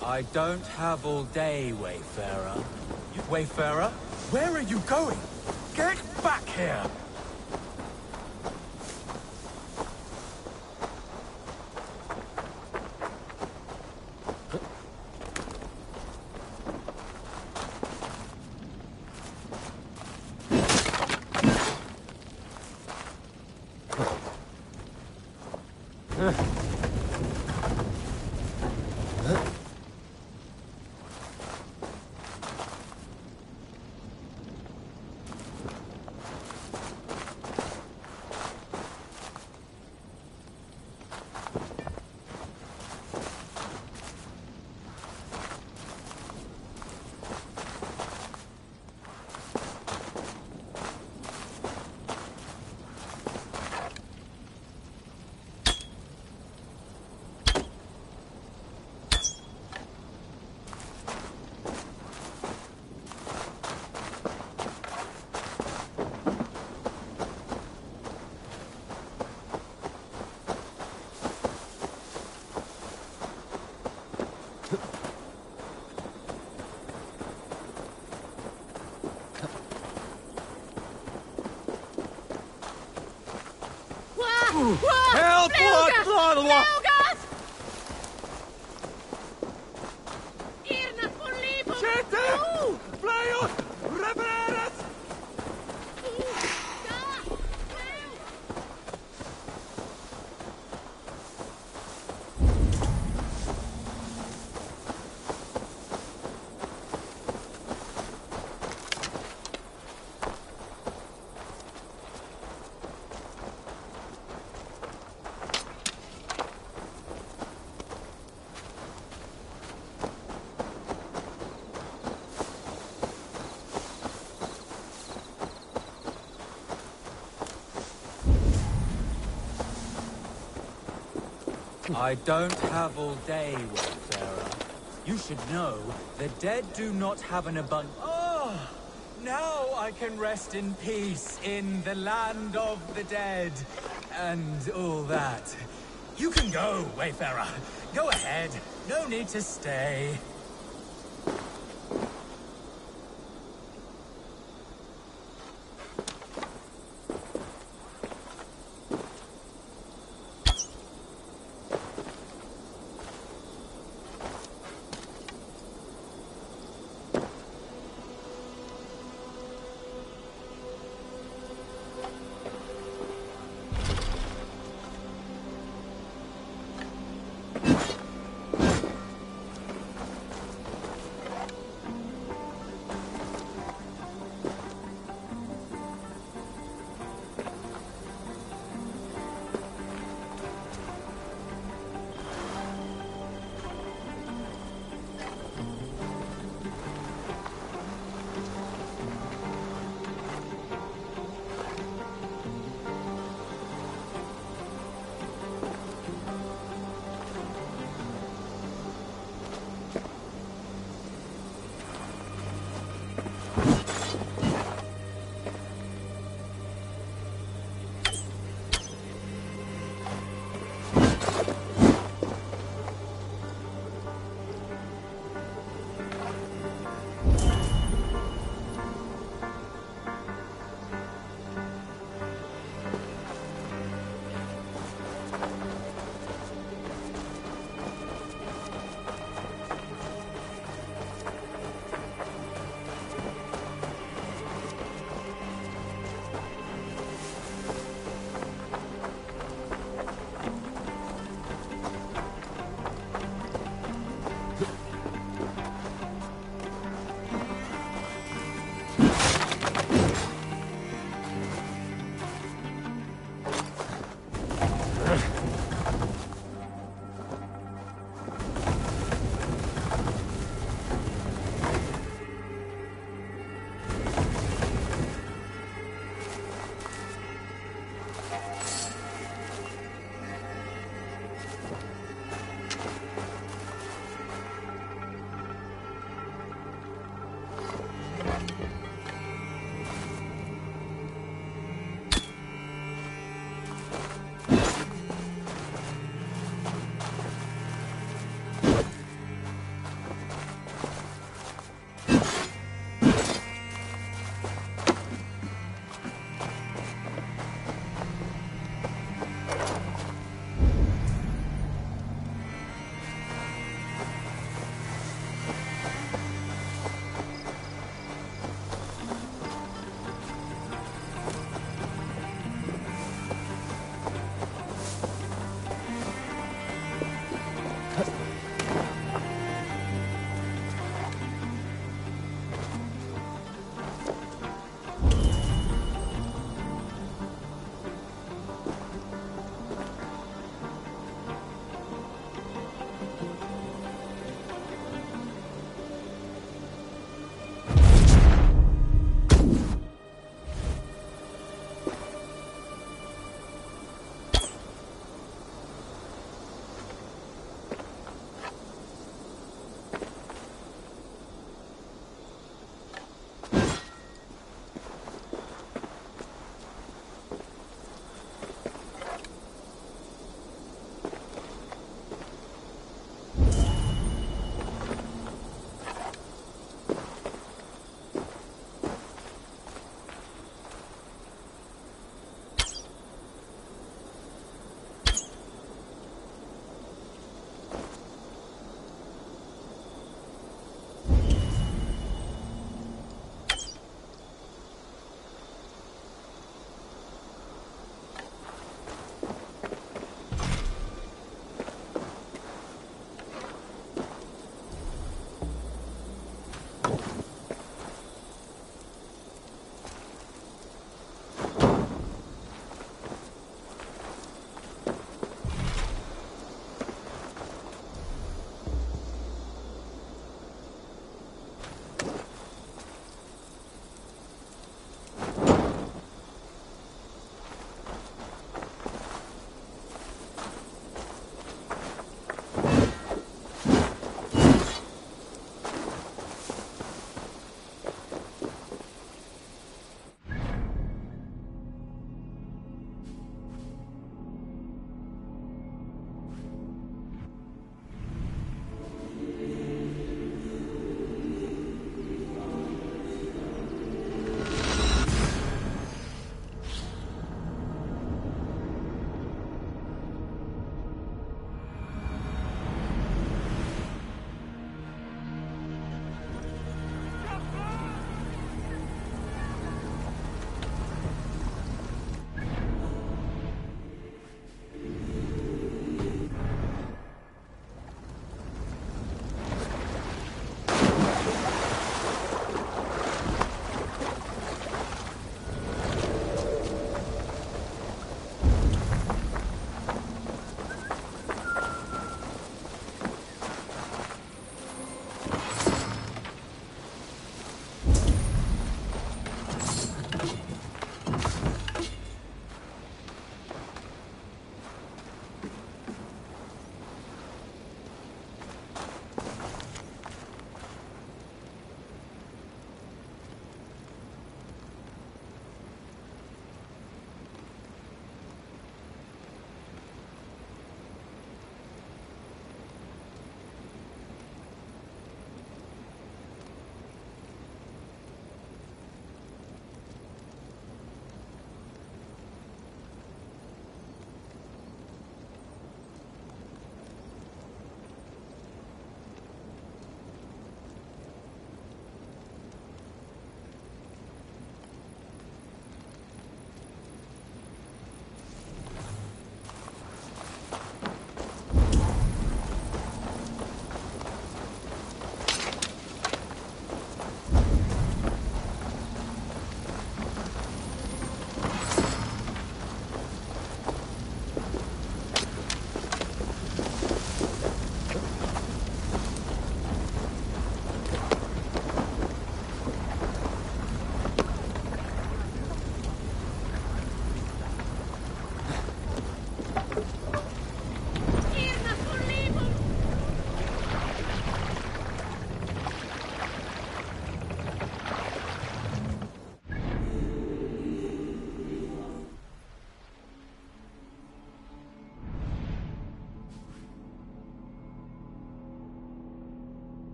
I don't have all day, Wayfarer. Wayfarer, where are you going? Get back here! Help! What? I don't have all day, Wayfarer. You should know, the dead do not have an abundance. Oh! Now I can rest in peace in the land of the dead. And all that. You can go, Wayfarer. Go ahead. No need to stay.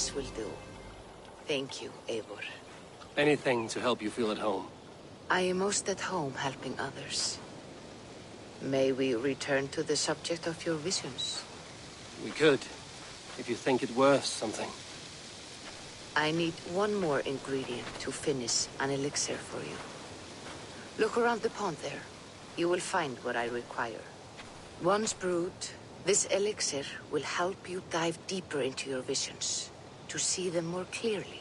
This will do. Thank you, Eivor. Anything to help you feel at home. I am most at home helping others. May we return to the subject of your visions? We could, if you think it worth something. I need one more ingredient to finish an elixir for you. Look around the pond there. You will find what I require. Once brewed, this elixir will help you dive deeper into your visions, to see them more clearly.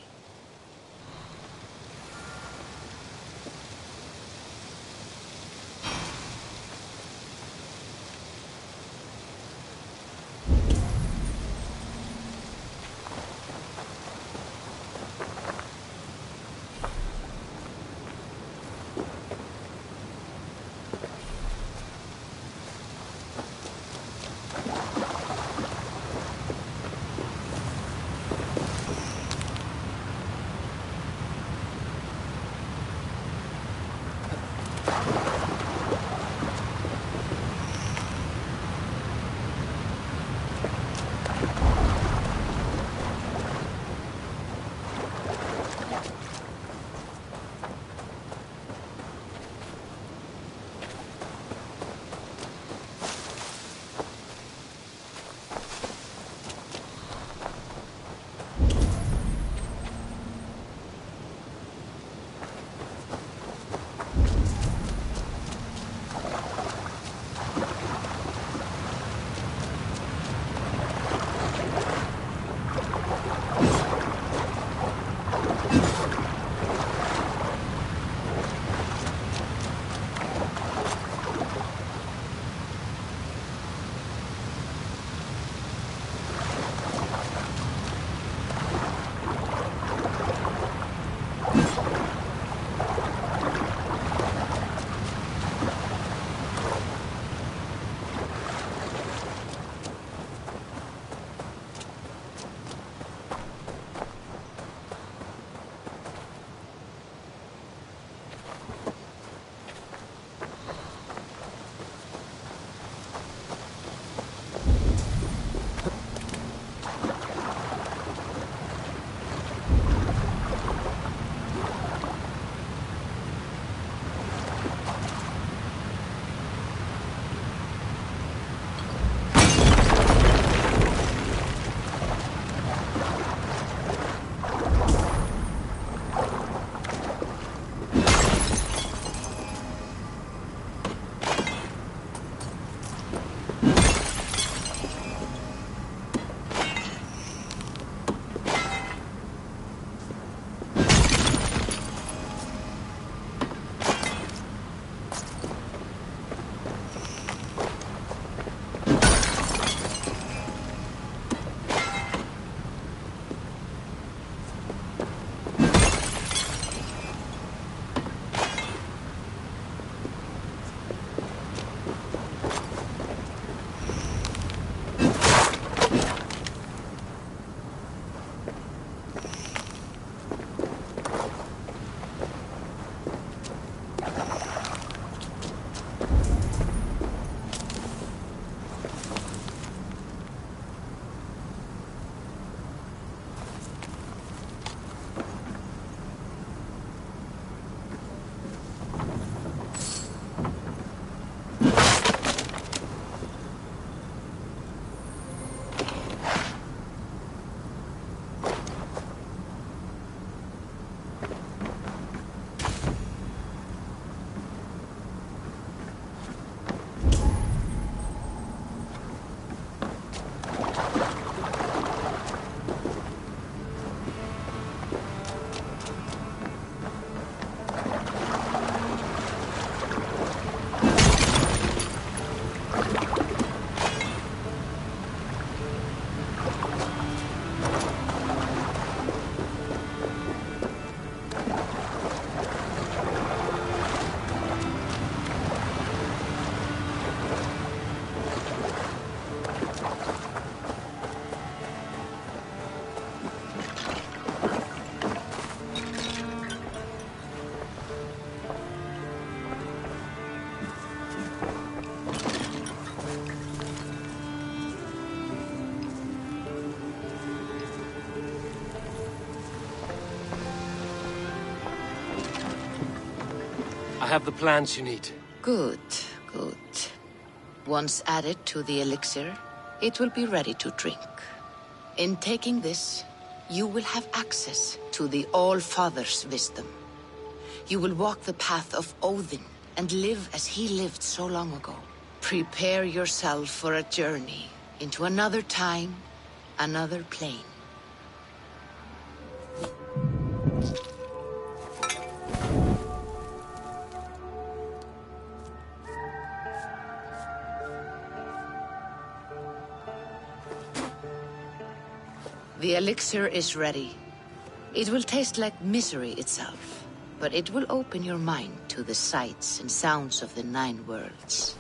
have the plants you need. Good, good. Once added to the elixir, it will be ready to drink. In taking this, you will have access to the All-Father's wisdom. You will walk the path of Odin and live as he lived so long ago. Prepare yourself for a journey into another time, another plane. The elixir is ready. It will taste like misery itself, but it will open your mind to the sights and sounds of the 9 worlds.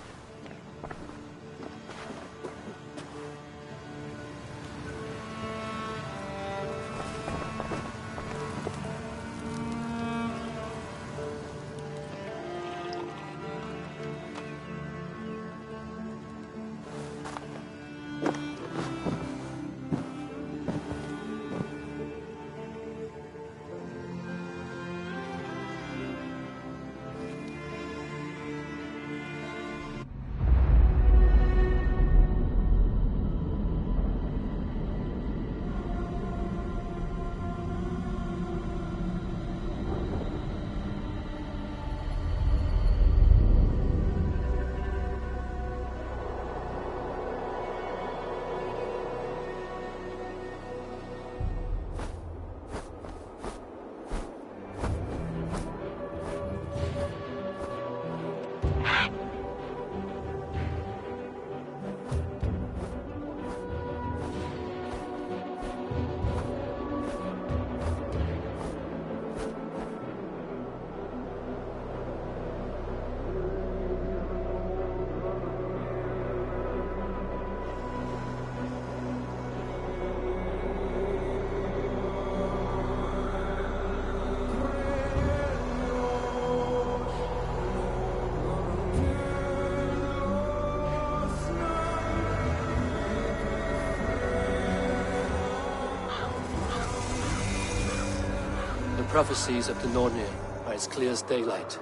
The prophecies of the Nornir are as clear as daylight.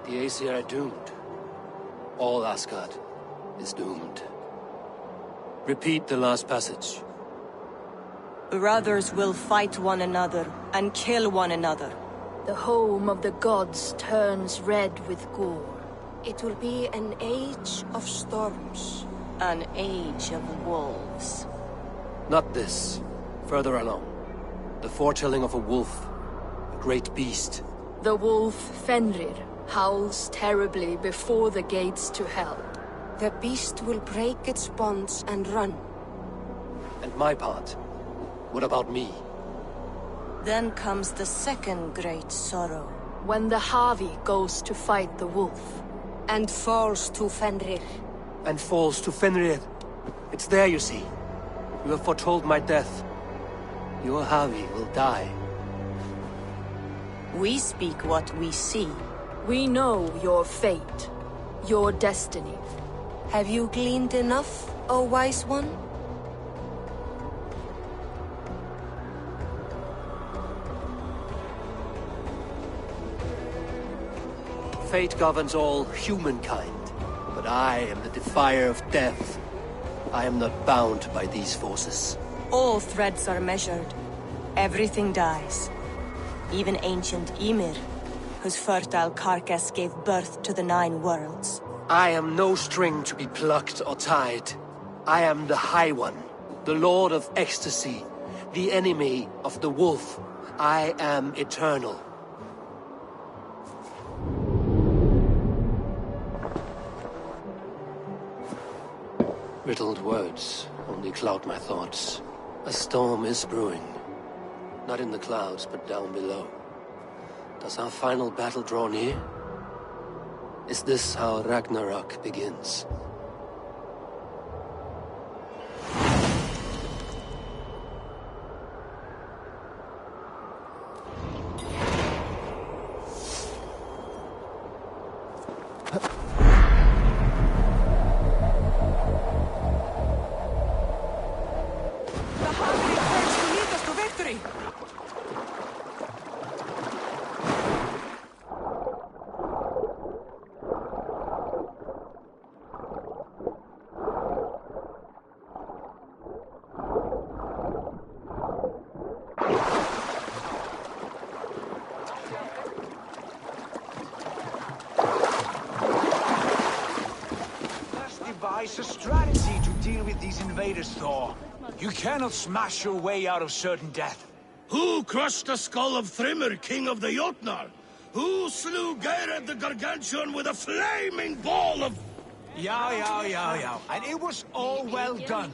The Aesir are doomed. All Asgard is doomed. Repeat the last passage. Brothers will fight one another and kill one another. The home of the gods turns red with gore. It will be an age of storms. An age of wolves. Not this. Further along. The foretelling of a wolf. A great beast. The wolf Fenrir howls terribly before the gates to hell. The beast will break its bonds and run. And my part? What about me? Then comes the second great sorrow. When the Havi goes to fight the wolf. And falls to Fenrir. And falls to Fenrir. It's there, you see. You have foretold my death. Your Havi will die. We speak what we see. We know your fate. Your destiny. Have you gleaned enough, O wise one? Fate governs all humankind, but I am the defier of death. I am not bound by these forces. All threads are measured. Everything dies. Even ancient Ymir, whose fertile carcass gave birth to the 9 worlds. I am no string to be plucked or tied. I am the High One, the Lord of Ecstasy, the enemy of the wolf. I am eternal. Riddled words only cloud my thoughts. A storm is brewing. Not in the clouds, but down below. Does our final battle draw near? Is this how Ragnarok begins? devise a strategy to deal with these invaders, Thor. You cannot smash your way out of certain death. Who crushed the skull of Thrimr, king of the Jotnar? Who slew Geirad the Gargantuan with a flaming ball of... Yeah. And it was all well done.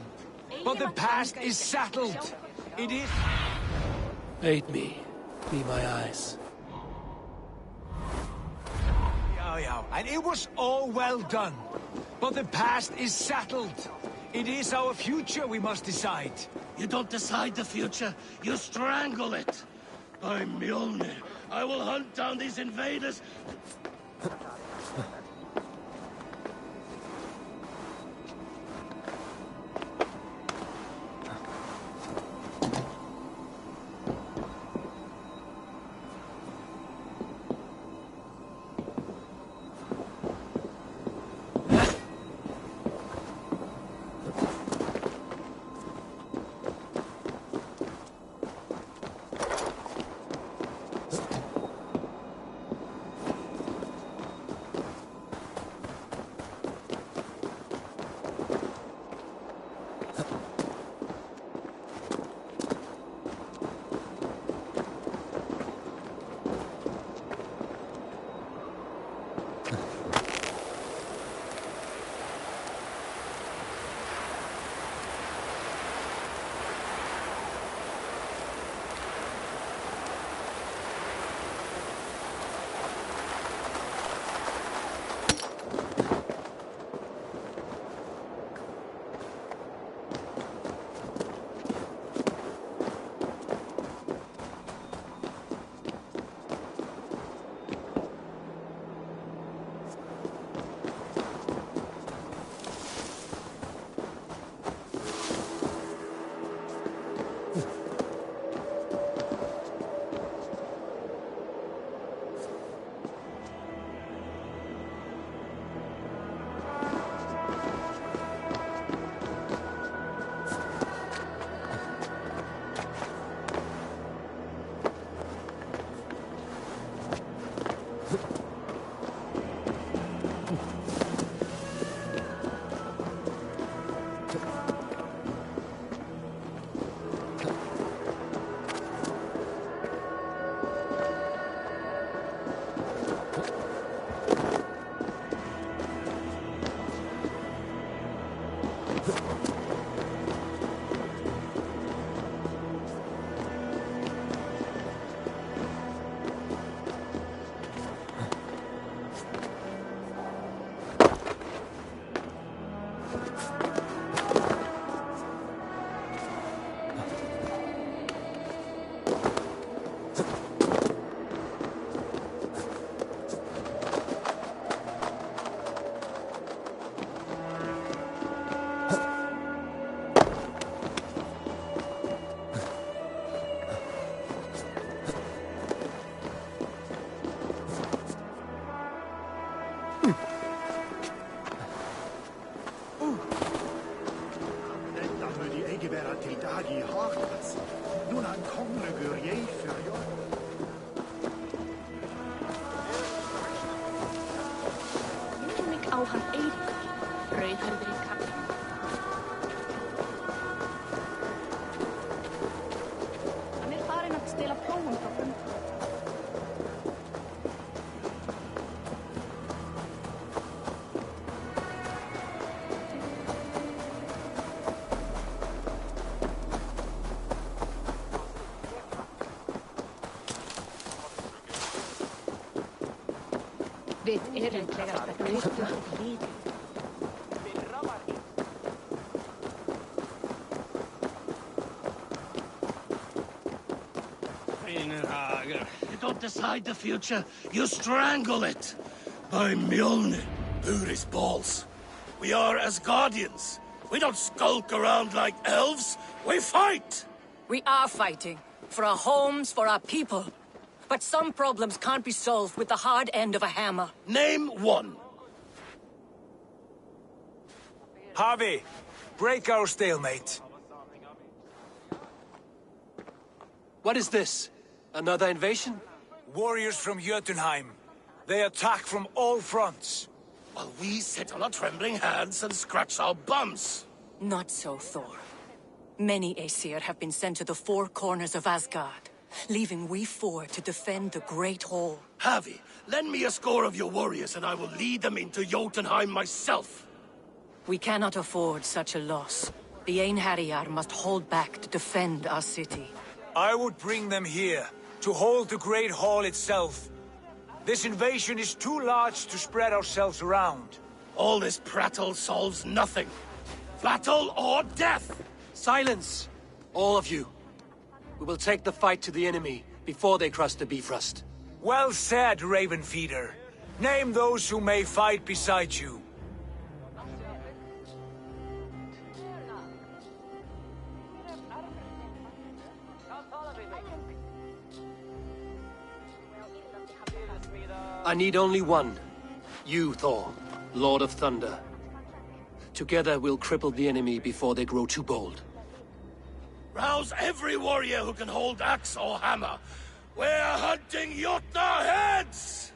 But the past is settled. It is... Aid me. Be my eyes. Yeah. And it was all well done. But the past is settled. It is our future we must decide. You don't decide the future, you strangle it. By Mjolnir, I will hunt down these invaders. Við erum þegar þetta hlutur lífi. You don't decide the future, you strangle it. By Mjolnir, Uri's balls. We are as guardians. We don't skulk around like elves, we fight! We are fighting. For our homes, for our people. But some problems can't be solved with the hard end of a hammer. Name one. Harvey, break our stalemate. What is this? Another invasion? Warriors from Jotunheim. They attack from all fronts. while we sit on our trembling hands and scratch our bums. Not so, Thor. Many Aesir have been sent to the four corners of Asgard, leaving we four to defend the Great Hall. Havi, lend me a score of your warriors and I will lead them into Jotunheim myself. We cannot afford such a loss. The Einherjar must hold back to defend our city. I would bring them here, to hold the Great Hall itself. This invasion is too large to spread ourselves around. All this prattle solves nothing. Battle or death! Silence! All of you. We will take the fight to the enemy before they cross the Bifrost. Well said, Ravenfeeder. Name those who may fight beside you. I need only one. You, Thor, Lord of Thunder. Together we'll cripple the enemy before they grow too bold. Rouse every warrior who can hold axe or hammer. We're hunting Jotnar heads!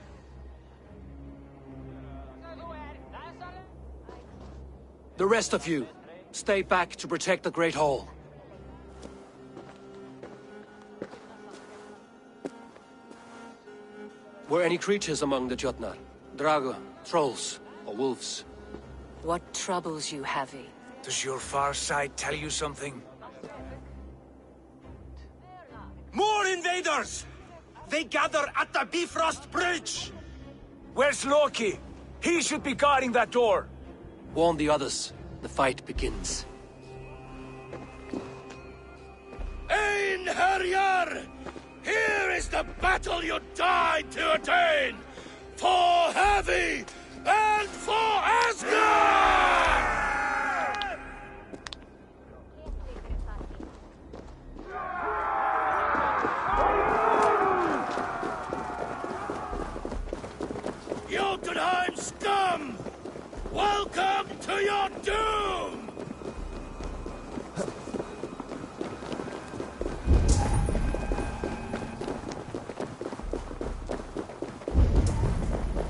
The rest of you, stay back to protect the Great Hall. Were any creatures among the Jotnar? Drago, trolls, or wolves? What troubles you, Havi? Does your far side tell you something? More invaders! They gather at the Bifrost Bridge! Where's Loki? He should be guarding that door. Warn the others. The fight begins. Einherjar! Here is the battle you died to attain! For Havi and for Asgard! Jotunheim scum! Welcome to your doom!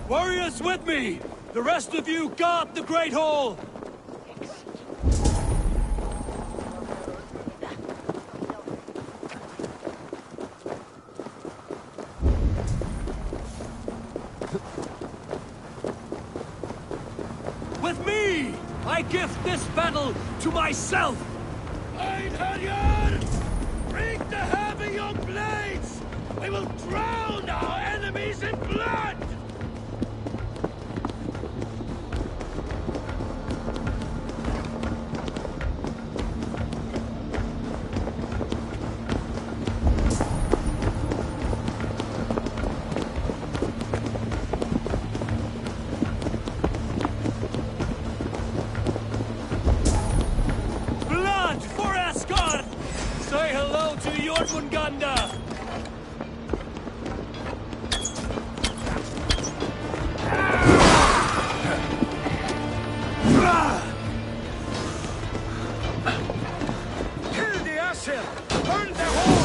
Warriors with me! The rest of you guard the Great Hall! With me! I gift this battle to myself! Einherjar! Bring the heavy your blades! We will drown our enemies in blood! Blood for Asgard! Say hello to Jormungandr! Kill the Asher! Burn the hall!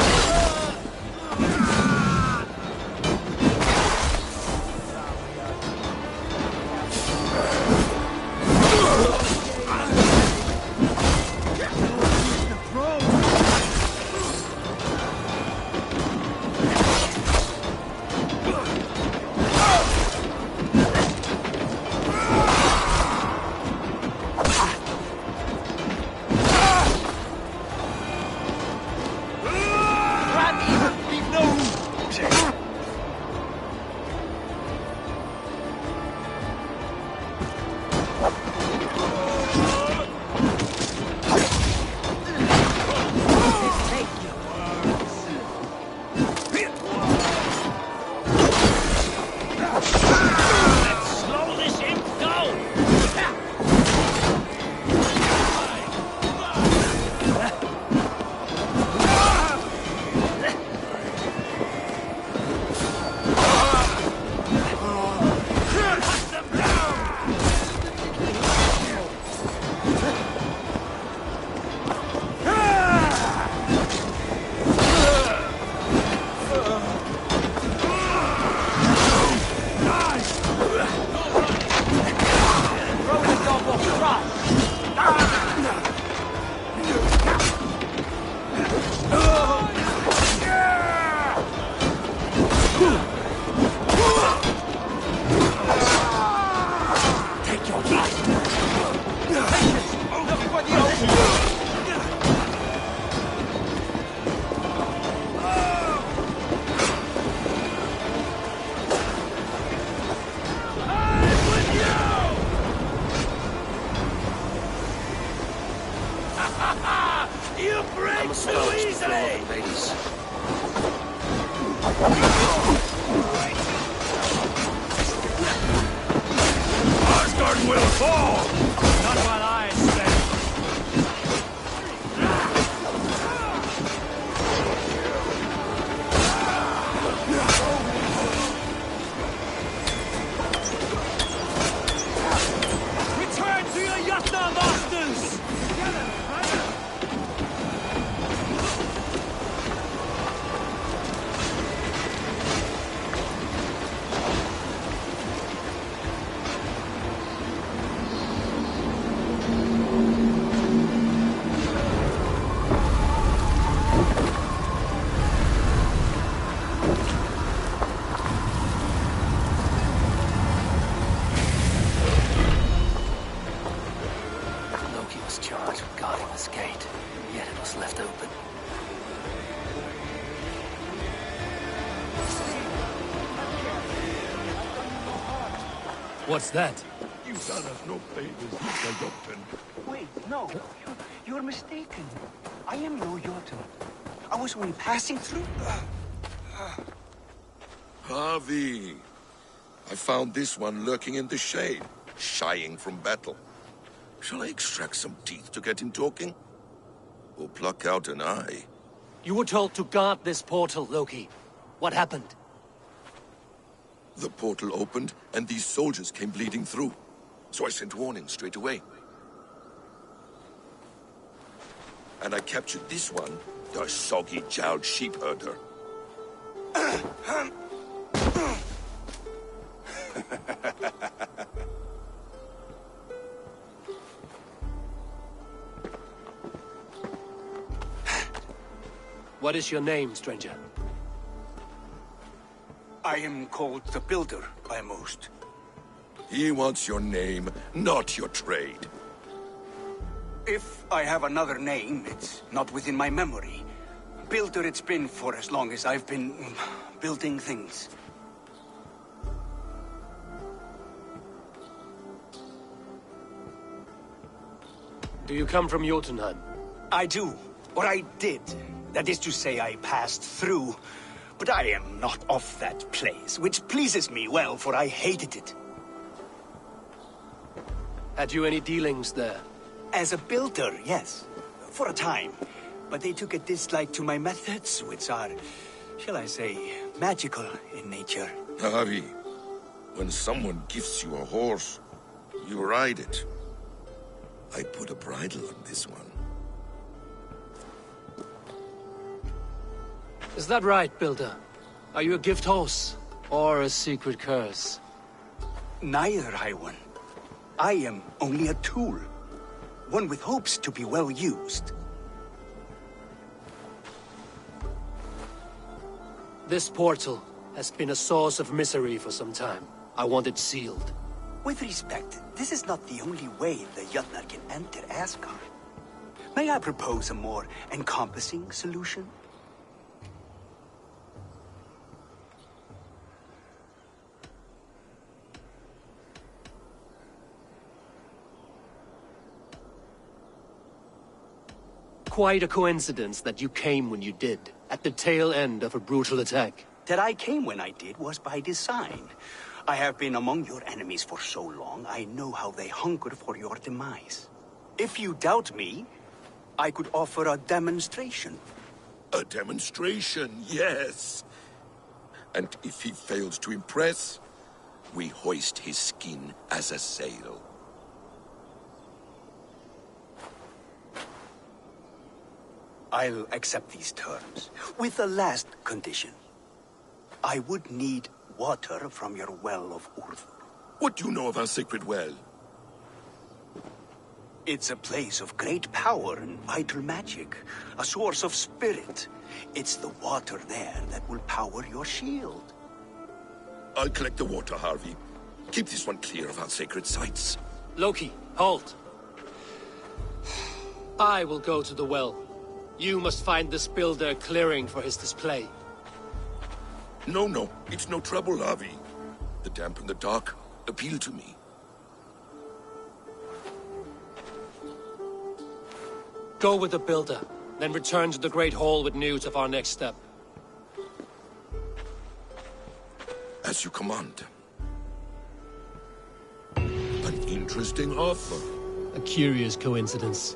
You break too easily! Ladies. Asgard will fall! Not while I stand. Return to your Jotnar masters! Loki was charged with guarding this gate, yet it was left open. What's that? You've done us no favors, Mr. Jotun. Wait, no. You're mistaken. I am no Jotun. I was only passing through. Harvey! I found this one lurking in the shade, shying from battle. Shall I extract some teeth to get him talking? Or pluck out an eye? You were told to guard this portal, Loki. What happened? The portal opened, and these soldiers came bleeding through. So I sent warning straight away. And I captured this one, the soggy-jowled sheep herder. What is your name, stranger? I am called the Builder by most. He wants your name, not your trade. If I have another name, it's not within my memory. Builder it's been for as long as I've been building things. Do you come from Jotunheim? I do. Or I did. That is to say, I passed through. But I am not of that place, which pleases me well, for I hated it. Had you any dealings there? As a builder, yes. For a time. But they took a dislike to my methods, which are, shall I say, magical in nature. Harvey, when someone gifts you a horse, you ride it. I put a bridle on this one. Is that right, Builder? Are you a gift horse? Or a secret curse? Neither, High One. I am only a tool. One with hopes to be well used. This portal has been a source of misery for some time. I want it sealed. With respect, this is not the only way the Jotnar can enter Asgard. May I propose a more encompassing solution? Quite a coincidence that you came when you did, at the tail end of a brutal attack. That I came when I did was by design. I have been among your enemies for so long, I know how they hunger for your demise. If you doubt me, I could offer a demonstration. A demonstration, yes. And if he fails to impress, we hoist his skin as a sail. I'll accept these terms, with a last condition. I would need water from your well of Urth. What do you know of our sacred well? It's a place of great power and vital magic, a source of spirit. It's the water there that will power your shield. I'll collect the water, Harvey. Keep this one clear of our sacred sites. Loki, halt. I will go to the well. You must find this builder clearing for his display. No, it's no trouble, Harvey. The damp and the dark appeal to me. Go with the Builder, then return to the Great Hall with news of our next step. As you command. An interesting offer. A curious coincidence.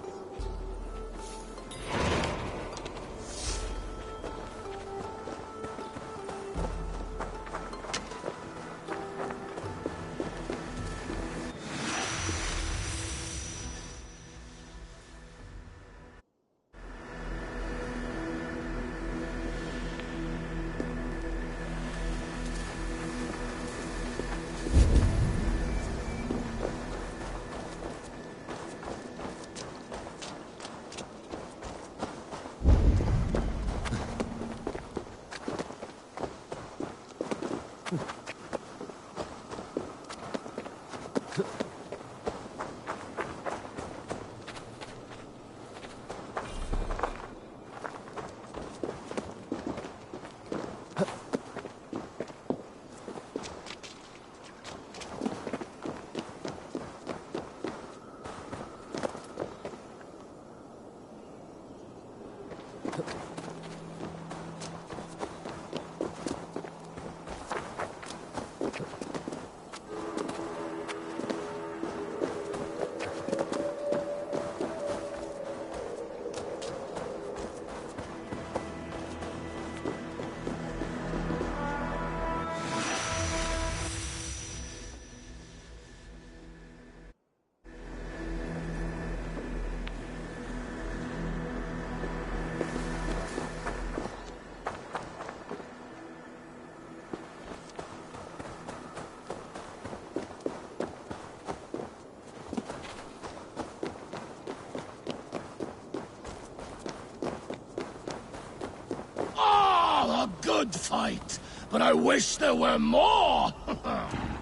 A good fight, but I wish there were more!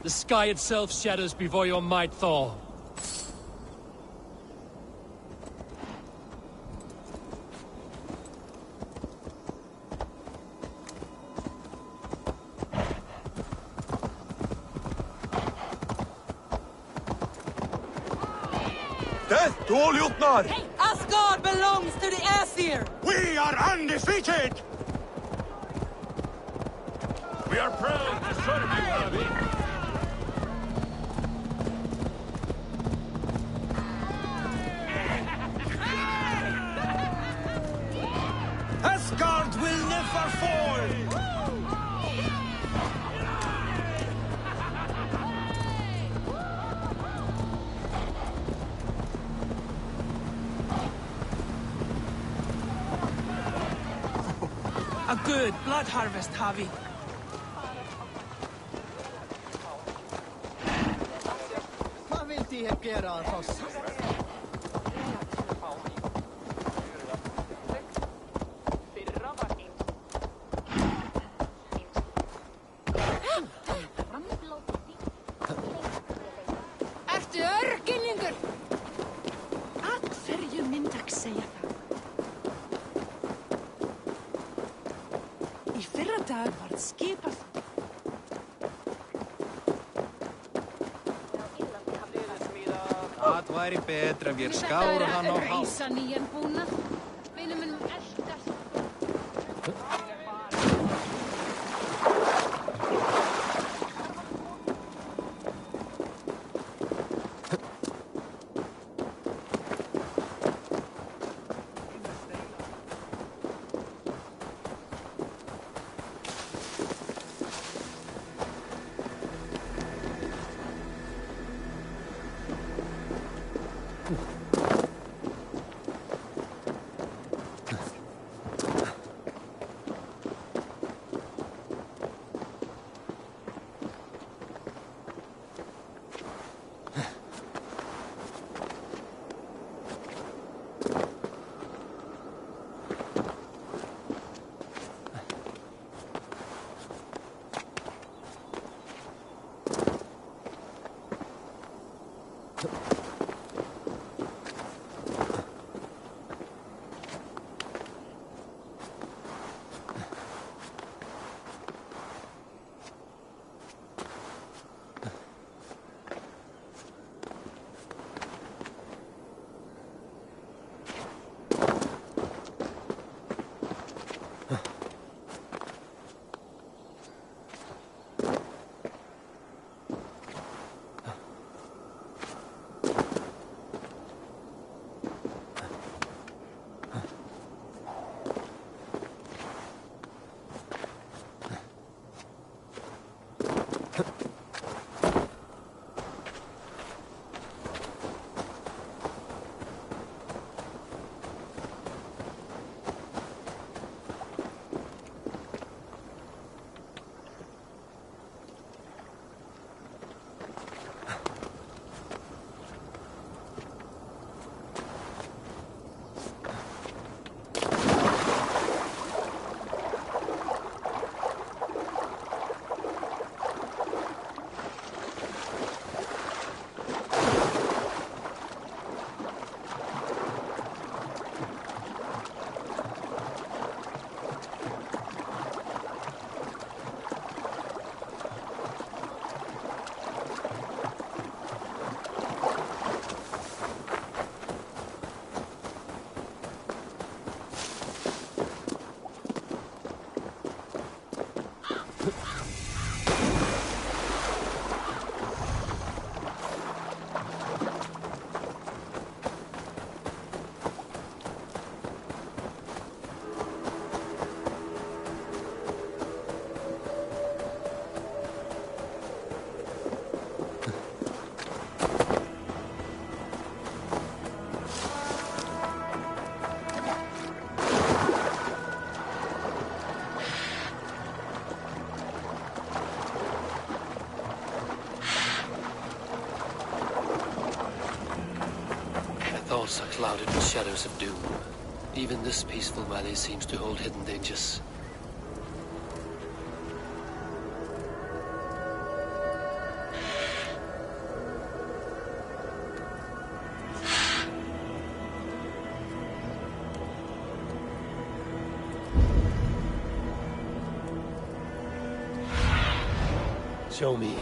The sky itself shatters before your might, Thor. Death to all Jotnar! Asgard belongs to the Aesir! We are undefeated! We are proud to serve you, Ravi. Asgard will never fall! A good blood harvest, Javi. Vad vill de göra av oss? Ertu örginningur? Að hverju myndags segja það? Í fyrra dag varð skipað. Það væri betra ef ég skára hann á hálf. Reisa nýjan búnað. Vinur minn eldast. thoughts are clouded with shadows of doom. Even this peaceful valley seems to hold hidden dangers. Show me.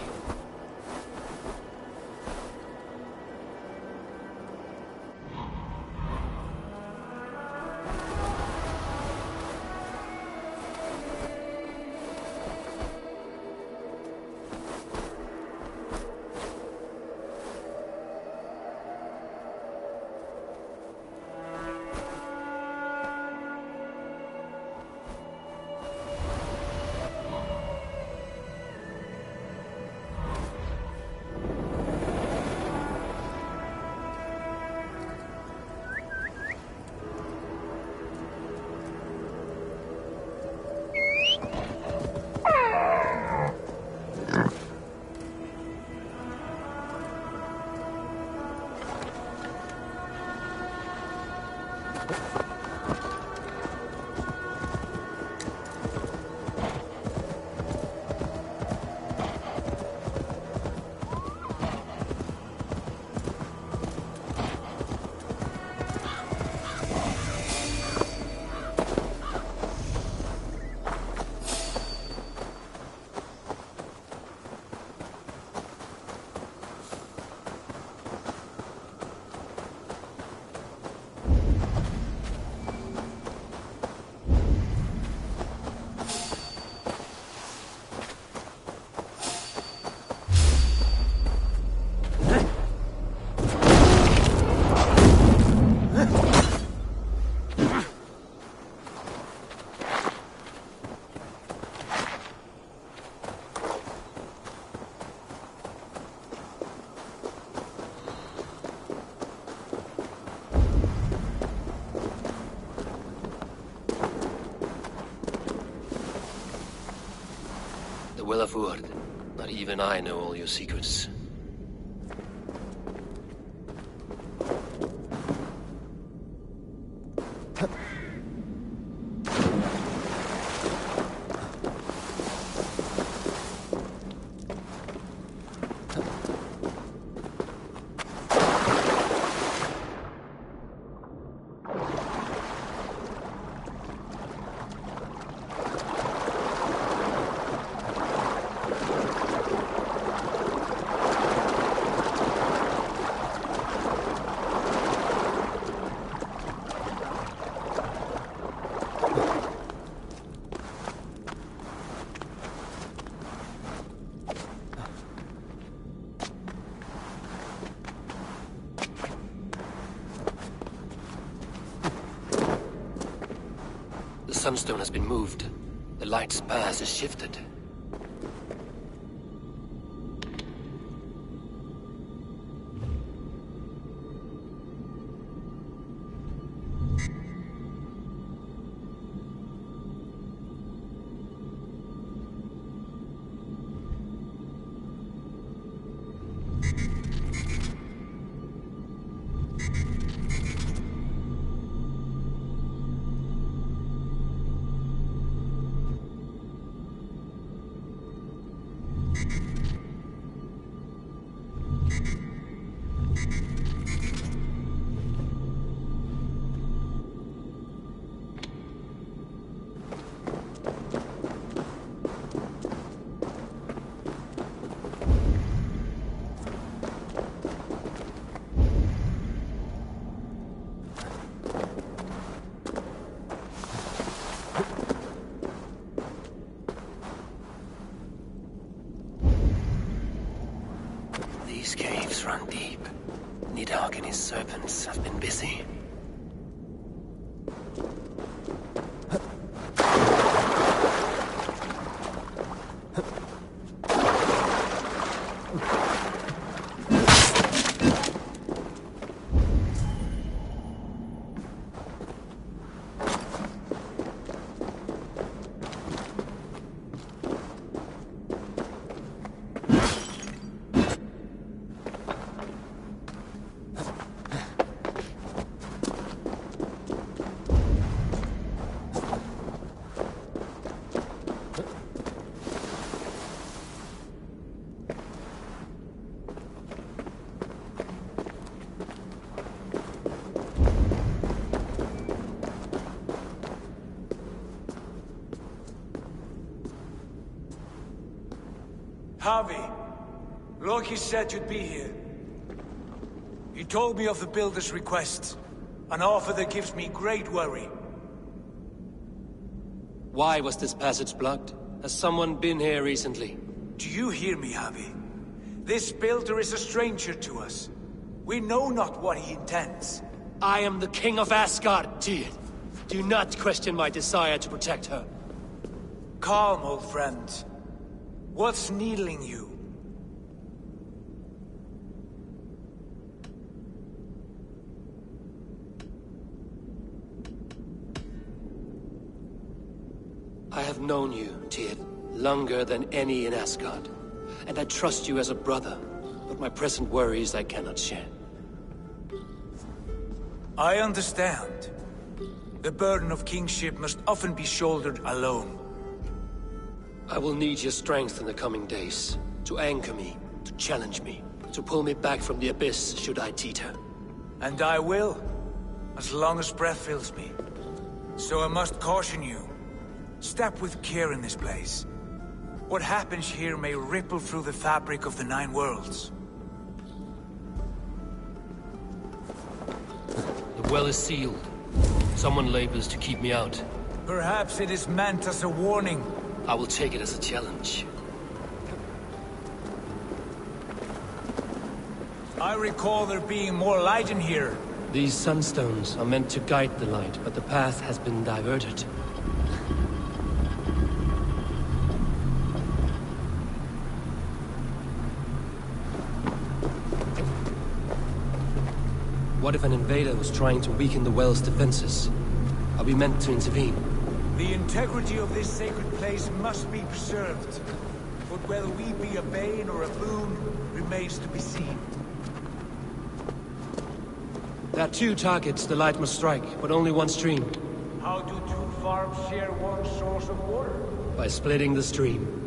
The Will of Urd. Not even I know all your secrets. The sunstone has been moved. The light's path is shifted. These caves run deep. Nidhogg and his serpents have been busy. Harvey, Loki said you'd be here. He told me of the Builder's request, an offer that gives me great worry. Why was this passage blocked? Has someone been here recently? Do you hear me, Harvey? This Builder is a stranger to us. We know not what he intends. I am the King of Asgard, Tyr. Do not question my desire to protect her. Calm, old friend. What's needling you? I have known you, Tyr, longer than any in Asgard. And I trust you as a brother, but my present worries I cannot share. I understand. The burden of kingship must often be shouldered alone. I will need your strength in the coming days, to anchor me, to challenge me, to pull me back from the abyss should I teeter. And I will, as long as breath fills me. So I must caution you. Step with care in this place. What happens here may ripple through the fabric of the Nine Worlds. The well is sealed. Someone labors to keep me out. Perhaps it is meant as a warning. I will take it as a challenge. I recall there being more light in here. These sunstones are meant to guide the light, but the path has been diverted. What if an invader was trying to weaken the well's defenses? Are we meant to intervene? The integrity of this sacred place must be preserved. But whether we be a bane or a boon remains to be seen. There are two targets the light must strike, but only one stream. How do two farms share one source of water? By splitting the stream.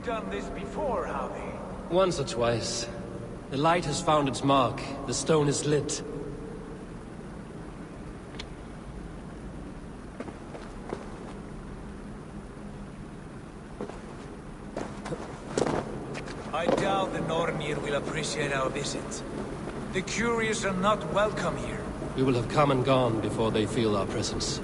done this before, have you? Once or twice. The light has found its mark. The stone is lit. I doubt the Nornir will appreciate our visit. The curious are not welcome here. We will have come and gone before they feel our presence.